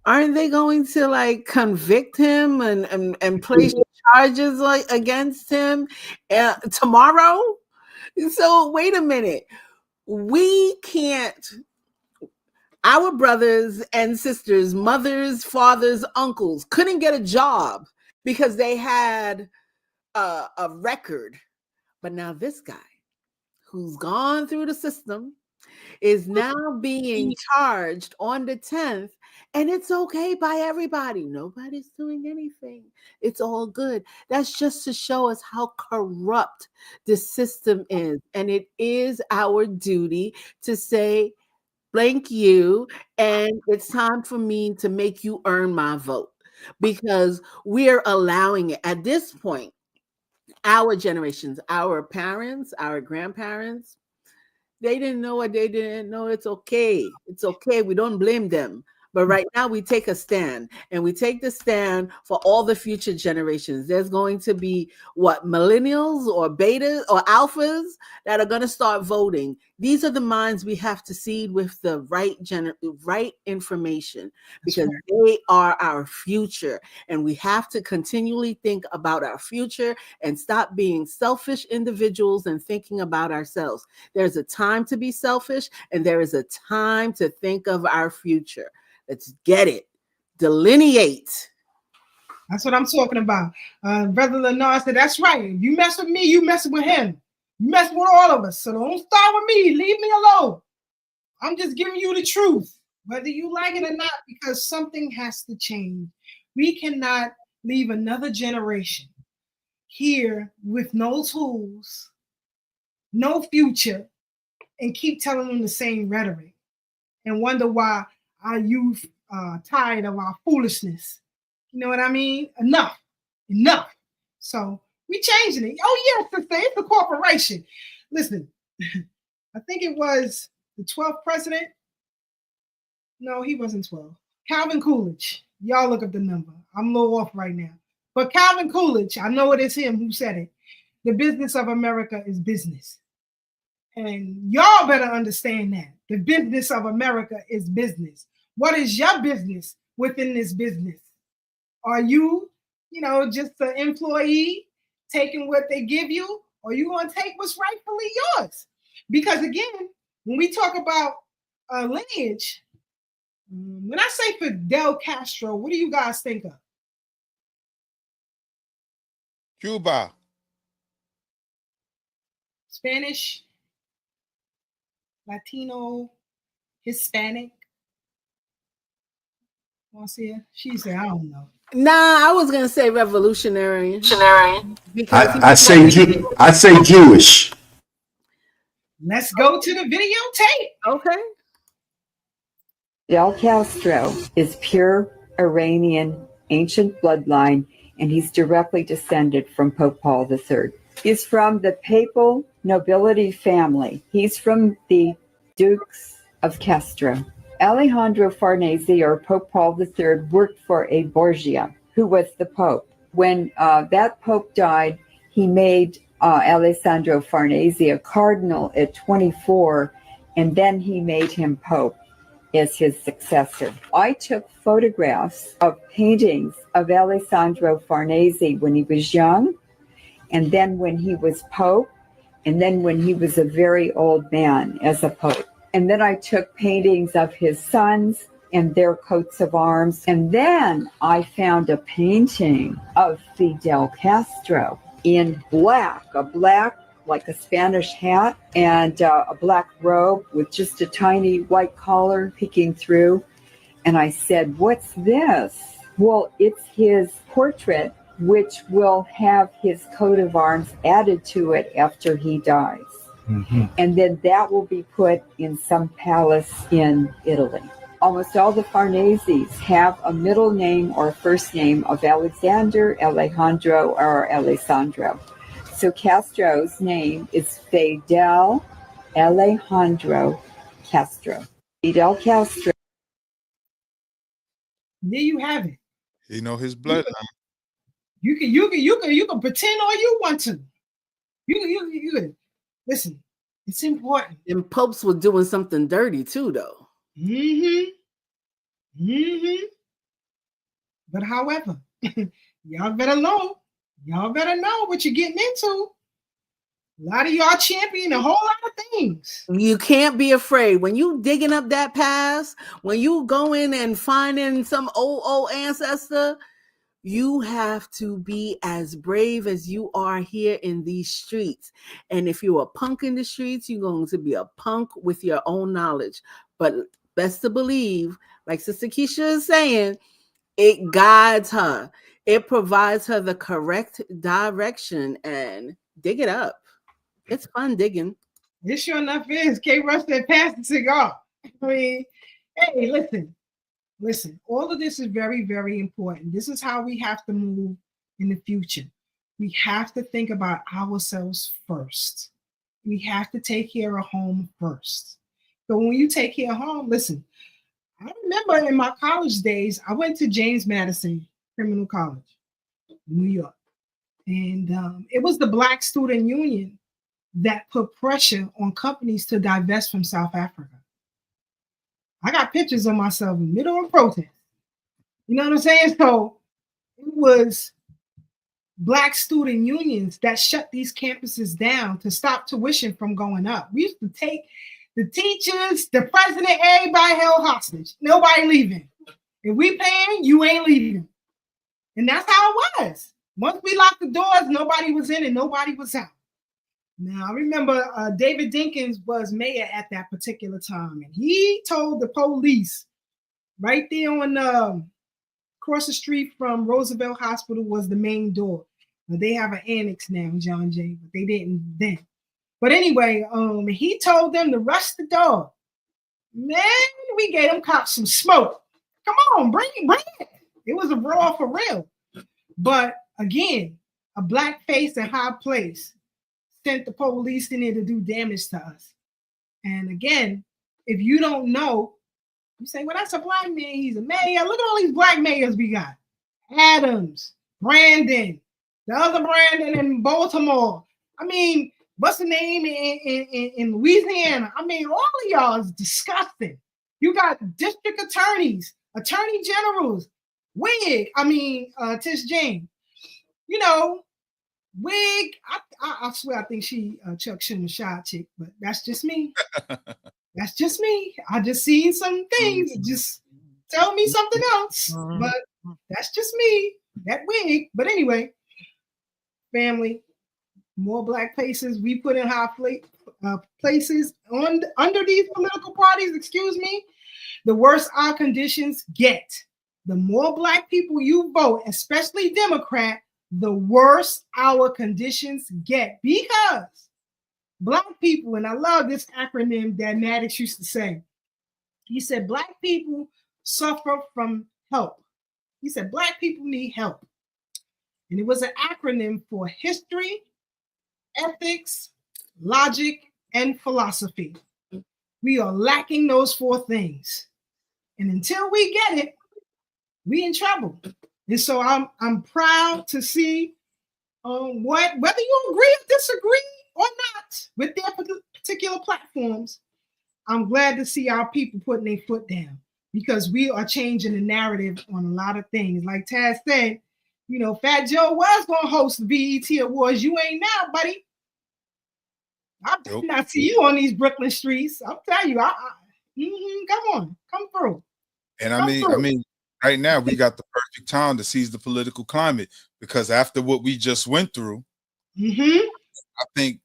aren't they going to like convict him and place charges like against him tomorrow? So wait a minute. We can't, our brothers and sisters, mothers, fathers, uncles couldn't get a job because they had a record. But now this guy who's gone through the system is now being charged on the 10th, and it's okay by everybody. Nobody's doing anything. It's all good. That's just to show us how corrupt the system is. And it is our duty to say, blank you, and it's time for me to make you earn my vote, because we're allowing it at this point. Our generations, our parents, our grandparents, they didn't know what they didn't know. It's okay. It's okay. We don't blame them. But right now we take a stand, and we take the stand for all the future generations. There's going to be millennials or betas or alphas that are going to start voting. These are the minds we have to seed with the right information, because they are our future, and we have to continually think about our future and stop being selfish individuals and thinking about ourselves. There's a time to be selfish, and there is a time to think of our future. Let's get it. Delineate. That's what I'm talking about. Brother Leonard said, that's right. You mess with me, you mess with him. You mess with all of us. So don't start with me. Leave me alone. I'm just giving you the truth, whether you like it or not, because something has to change. We cannot leave another generation here with no tools, no future, and keep telling them the same rhetoric and wonder why our youth tired of our foolishness. You know what I mean? Enough. So we changing it. Oh yes, it's a corporation. Listen, I think it was the 12th president. No, he wasn't 12. Calvin Coolidge. Y'all look up the number. I'm a little off right now. But Calvin Coolidge, I know it is him who said it. The business of America is business. And y'all better understand that. The business of America is business. What is your business within this business? Are you, just an employee taking what they give you, or are you going to take what's rightfully yours? Because again, when we talk about lineage, when I say Fidel Castro, what do you guys think of? Cuba. Spanish, Latino, Hispanic. Marcia, she said, I don't know. Nah, I was gonna say revolutionary. I say Jewish. Let's go to the videotape. Okay. Fidel Castro is pure Iranian ancient bloodline, and he's directly descended from Pope Paul III. is from the papal nobility family. He's from the Dukes of Castro. Alejandro Farnese, or Pope Paul III, worked for a Borgia, who was the Pope. When that Pope died, he made Alessandro Farnese a cardinal at 24, and then he made him Pope as his successor. I took photographs of paintings of Alessandro Farnese when he was young, and then when he was Pope, and then when he was a very old man as a Pope. And then I took paintings of his sons and their coats of arms. And then I found a painting of Fidel Castro in black, like a Spanish hat, and a black robe with just a tiny white collar peeking through. And I said, "What's this?" Well, it's his portrait, which will have his coat of arms added to it after he dies. Mm-hmm. And then that will be put in some palace in Italy. Almost all the Farneses have a middle name or first name of Alexander, Alejandro, or Alessandro. So Castro's name is Fidel Alejandro Castro. Fidel Castro. There you have it. You know his bloodline. You can pretend all you want to. You can listen. It's important. And popes were doing something dirty too, though. But however, y'all better know what you're getting into. A lot of y'all champion a whole lot of things. You can't be afraid when you digging up that past. When you go in and finding some old ancestor, you have to be as brave as you are here in these streets. And if you're a punk in the streets, you're going to be a punk with your own knowledge. But best to believe, like Sister Keisha is saying, it guides her. It provides her the correct direction, and dig it up. It's fun digging. This sure enough is. K. Russ said, pass the cigar. I mean, hey, listen, all of this is very, very important. This is how we have to move in the future. We have to think about ourselves first. We have to take care of home first. So when you take care of home, listen, I remember in my college days, I went to James Madison Criminal College, New York. And it was the Black Student Union that put pressure on companies to divest from South Africa. I got pictures of myself in the middle of protest. You know what I'm saying? So it was Black student unions that shut these campuses down to stop tuition from going up. We used to take the teachers, the president, everybody held hostage. Nobody leaving. If we paying, you ain't leaving. And that's how it was. Once we locked the doors, nobody was in and nobody was out. Now, I remember David Dinkins was mayor at that particular time, and he told the police right there on across the street from Roosevelt Hospital was the main door. Now, they have an annex now, John Jay, but they didn't then. But anyway, he told them to rush the door. Man, we gave them cops some smoke. Come on, bring it. It was a brawl for real. But again, a black face in high place sent the police in there to do damage to us. And again, if you don't know, you say, well, that's a black man. He's a mayor. Look at all these black mayors we got. Adams, Brandon, the other Brandon in Baltimore. I mean, what's the name in Louisiana? I mean, all of y'all is disgusting. You got district attorneys, attorney generals, Wig. Tish James. You know, Wig. I swear I think she Chuck Schumer shy chick, but that's just me. That's just me. I just seen some things. Just tell me something else. But that's just me. That Wig. But anyway, family, more black places we put in high places under these political parties, excuse me, the worse our conditions get. The more black people you vote, especially Democrat, the worse our conditions get. Because black people, and I love this acronym that Maddox used to say, he said, black people suffer from help. He said, black people need help. And it was an acronym for history, ethics, logic, and philosophy. We are lacking those 4 things. And until we get it, we in trouble. And so I'm proud to see whether you agree or disagree or not with their particular platforms. I'm glad to see our people putting their foot down, because we are changing the narrative on a lot of things. Like Taz said, Fat Joe was going to host the BET Awards. You ain't now, buddy. I did not see you on these Brooklyn streets. I'll tell you, come on, come through. And I mean, right now we got the perfect time to seize the political climate, because after what we just went through, I think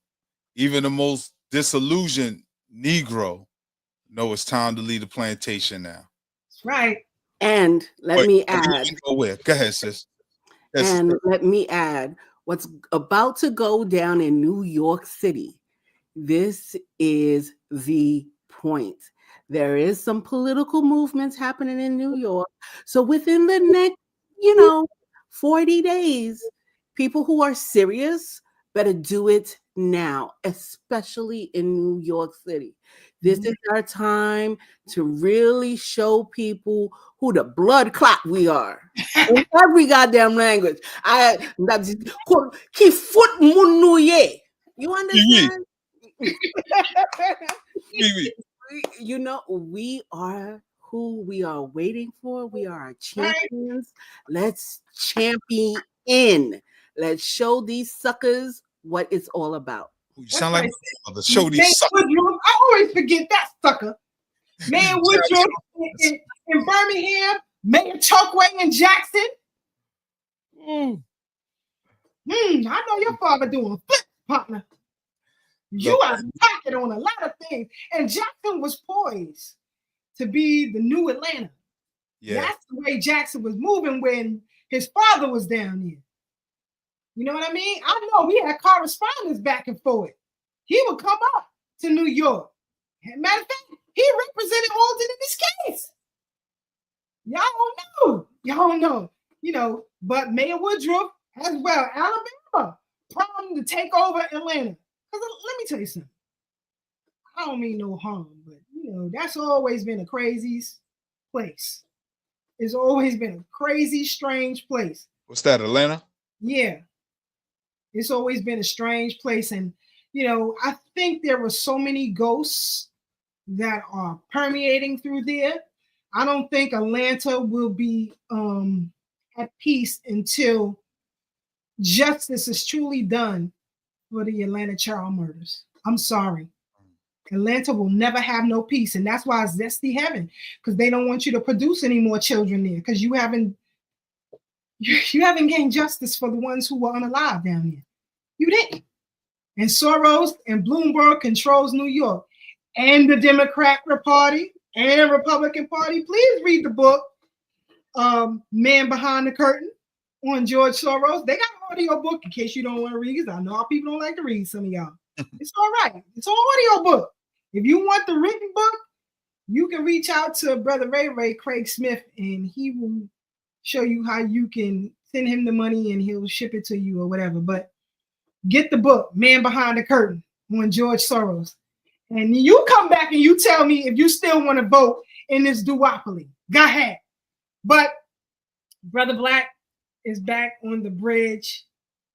even the most disillusioned Negro know it's time to leave the plantation now. That's right. And let me add. Go ahead, sis. And let me add, what's about to go down in New York City. This is the point. There is some political movements happening in New York. So within the next, 40 days, people who are serious better do it now, especially in New York City. This is our time to really show people who the blood clot we are. In every goddamn language. You understand? We are who we are waiting for. We are our champions. Let's champion. Let's show these suckers what it's all about. You sound like show these suckers. I always forget that sucker. Mayor Woodruff in Birmingham, Mayor Chokeway in Jackson. I know your father doing flip, partner. You are talking on a lot of things. And Jackson was poised to be the new Atlanta. Yeah. That's the way Jackson was moving when his father was down here. You know what I mean? I know we had correspondence back and forth. He would come up to New York. Matter of fact, he represented Alden in this case. Y'all don't know. But Mayor Woodruff as well, Alabama, problem to take over Atlanta. Because let me tell you something. I don't mean no harm, but that's always been a crazy place. It's always been a crazy, strange place. What's that, Atlanta? Yeah. It's always been a strange place. And, I think there were so many ghosts that are permeating through there. I don't think Atlanta will be at peace until justice is truly done for the Atlanta child murders. I'm sorry. Atlanta will never have no peace. And that's why it's Zesty Heaven, because they don't want you to produce any more children there, because you haven't gained justice for the ones who were unalive down there. You didn't. And Soros and Bloomberg controls New York and the Democratic Party and Republican Party. Please read the book, Man Behind the Curtain, on George Soros. They got an audio book in case you don't want to read, because I know how people don't like to read, some of y'all. It's all right. It's an audio book. If you want the written book, you can reach out to Brother Ray Craig Smith, and he will show you how you can send him the money and he'll ship it to you or whatever. But get the book, Man Behind the Curtain, on George Soros. And you come back and you tell me if you still want to vote in this duopoly. Go ahead. But Brother Black is back on the bridge.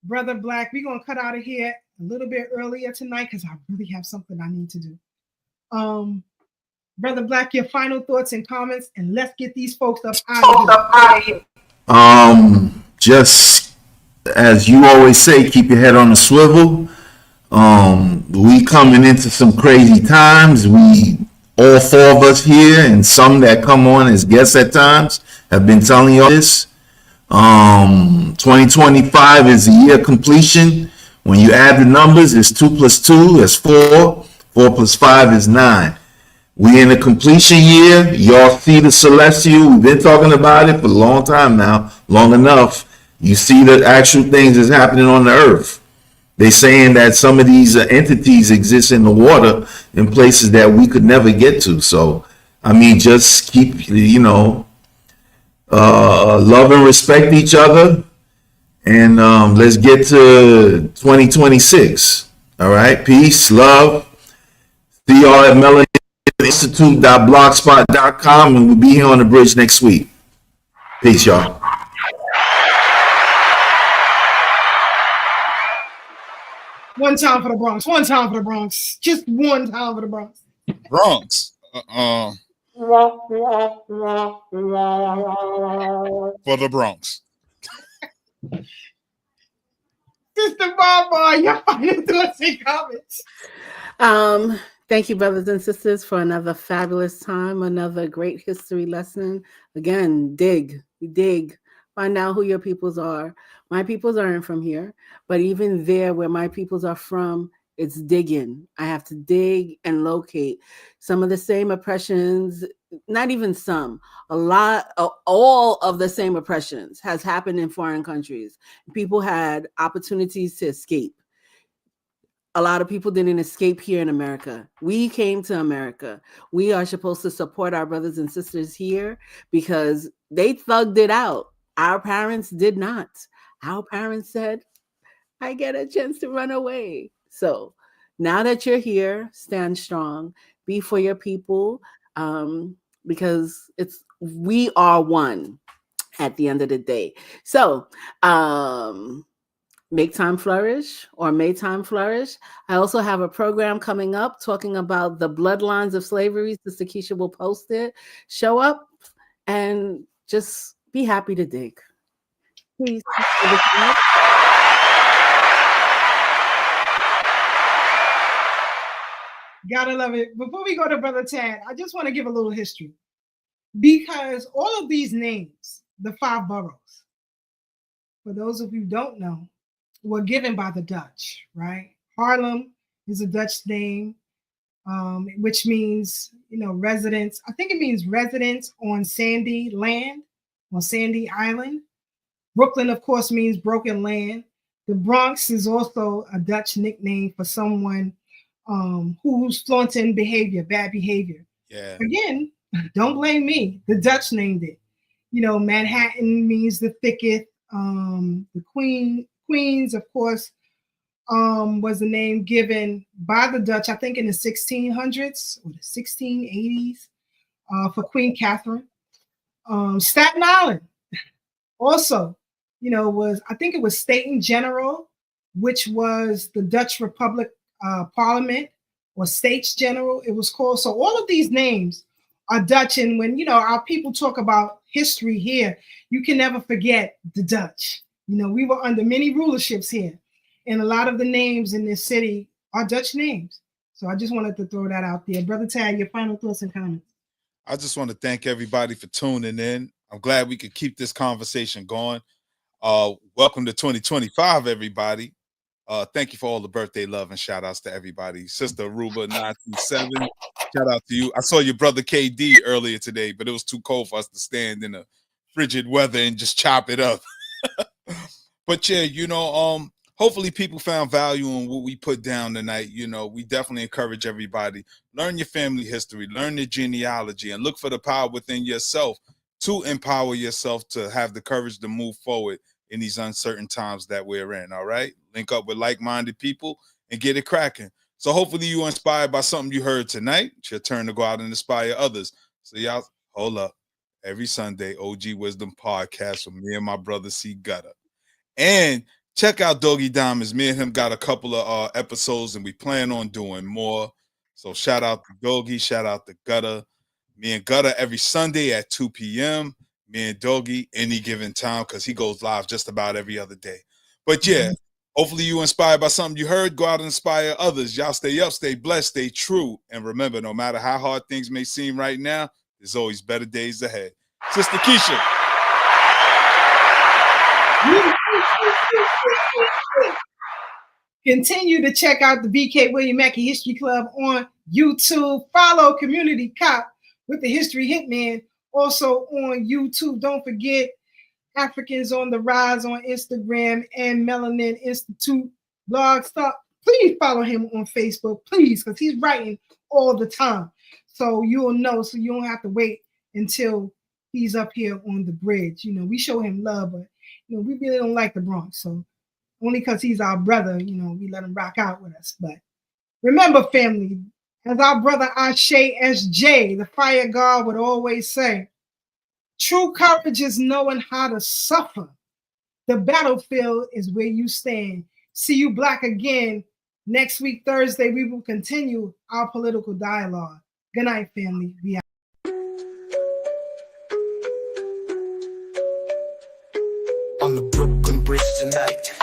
Brother Black, we're going to cut out of here a little bit earlier tonight because I really have something I need to do. Brother Black, your final thoughts and comments, and let's get these folks up out of here. Just as you always say, keep your head on a swivel. We coming into some crazy times. We, all 4 of us here, and some that come on as guests at times, have been telling you this. 2025 is the year of completion. When you add the numbers, it's 2 + 2, that's 4. 4 + 5 is 9. We in a completion year. Y'all see the celestial. We've been talking about it for a long time now, long enough. You see the actual things that's happening on the earth. They're saying that some of these entities exist in the water in places that we could never get to. So, I mean, just keep, love and respect each other. And let's get to 2026. All right. Peace, love. See y'all at melaninstitute.blogspot.com, and we'll be here on the bridge next week. Peace, y'all. One time for the Bronx. One time for the Bronx. Just one time for the Bronx. Bronx. For the Bronx. Sister Barbara, your final thoughts and comments. Thank you, brothers and sisters, for another fabulous time, another great history lesson. Again, dig, find out who your peoples are. My peoples aren't from here, but even there where my peoples are from, it's digging. I have to dig and locate some of the same oppressions, not even some, a lot, all of the same oppressions has happened in foreign countries. People had opportunities to escape. A lot of people didn't escape here in America. We came to America. We are supposed to support our brothers and sisters here because they thugged it out. Our parents did not. Our parents said, I get a chance to run away. So now that you're here, stand strong, be for your people, because we are one at the end of the day. So, Make Time Flourish or May Time Flourish. I also have a program coming up talking about the bloodlines of slavery. Sister Keisha will post it. Show up and just be happy to dig. Please. Gotta love it. Before we go to Brother Tad, I just want to give a little history. Because all of these names, the 5 boroughs, for those of you who don't know, were given by the Dutch, right? Harlem is a Dutch name, which means, residents. I think it means residents on sandy land, on sandy island. Brooklyn, of course, means broken land. The Bronx is also a Dutch nickname for someone who's flaunting behavior, bad behavior. Yeah. Again, don't blame me. The Dutch named it. Manhattan means the thicket. The Queens, of course, was the name given by the Dutch, I think in the 1600s or the 1680s, for Queen Catherine. Staten Island also, I think it was Staten General, which was the Dutch Republic Parliament, or States General, it was called. So all of these names are Dutch. And when, our people talk about history here, you can never forget the Dutch. We were under many rulerships here. And a lot of the names in this city are Dutch names. So I just wanted to throw that out there. Brother Tad, your final thoughts and comments. I just want to thank everybody for tuning in. I'm glad we could keep this conversation going. Welcome to 2025, everybody. Thank you for all the birthday love and shout outs to everybody. Sister Aruba 927, shout out to you. I saw your brother KD earlier today, but it was too cold for us to stand in the frigid weather and just chop it up. But yeah, hopefully people found value in what we put down tonight. We definitely encourage everybody. Learn your family history, learn the genealogy, and look for the power within yourself to empower yourself to have the courage to move forward in these uncertain times that we're in. All right. Link up with like-minded people and get it cracking. So hopefully you were inspired by something you heard tonight. It's your turn to go out and inspire others. So y'all hold up. Every Sunday, OG Wisdom Podcast with me and my brother C Gutter. And check out Doggy Diamonds. Me and him got a couple of episodes and we plan on doing more. So shout out to Doggy, shout out to Gutter. Me and Gutter every Sunday at 2 p.m. Me and Doggy any given time because he goes live just about every other day. But yeah, hopefully you inspired by something you heard. Go out and inspire others. Y'all stay up, stay blessed, stay true. And remember, no matter how hard things may seem right now, there's always better days ahead. Sister Keisha. Continue to check out the BK William Mackey History Club on YouTube. Follow Community Cop with the History Hitman also on YouTube. Don't forget Africans on the Rise on Instagram and Melanin Institute blog stuff. Please follow him on Facebook, please, because he's writing all the time. So you'll know, so you don't have to wait until he's up here on the bridge. We show him love, but we really don't like the Bronx. So only because he's our brother, we let him rock out with us. But remember, family, as our brother Ashe SJ, the fire god, would always say, true courage is knowing how to suffer. The battlefield is where you stand. See you Black again. Next week, Thursday, we will continue our political dialogue. Good night, family. We out. On the Brooklyn Bridge tonight,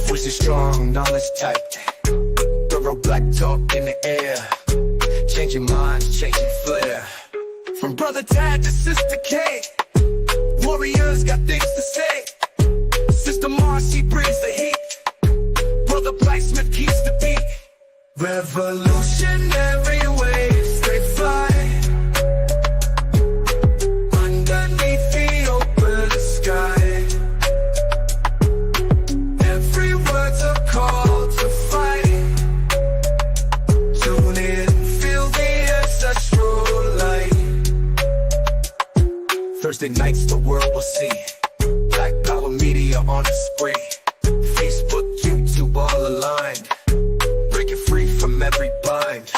voices strong, knowledge tight. Thorough black talk in the air, changing minds, changing flair. From Brother Tad to Sister K, warriors got things to say. Sister Marcy brings the heat, Brother Blacksmith keeps the beat. Revolutionary waves, they fly underneath the open sky. Every word's a call to fight. Tune in, feel the ancestral light. Thursday nights the world will see Black Power Media on the spree. Facebook, YouTube all aligned, breaking free from every bind.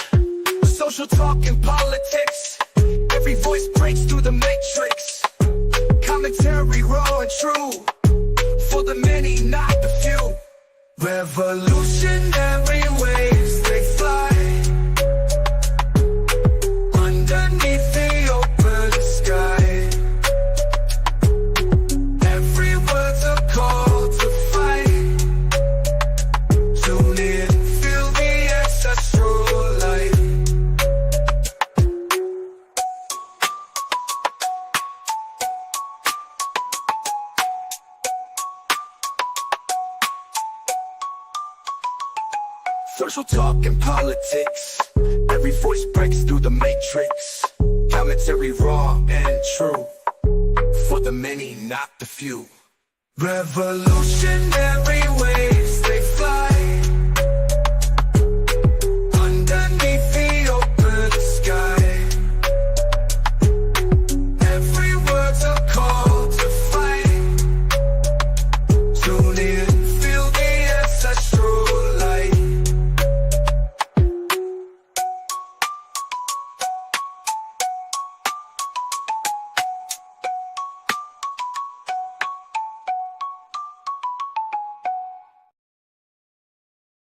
Social talk and politics, every voice breaks through the matrix. Commentary raw and true, for the many, not the few. Revolutionary waves, they fly underneath the open sky. Every word's a call to fight. Tune in, feel the ancestral light. Social talk and politics, every voice breaks through the matrix. Commentary raw and true, for the many, not the few. Revolutionary waves,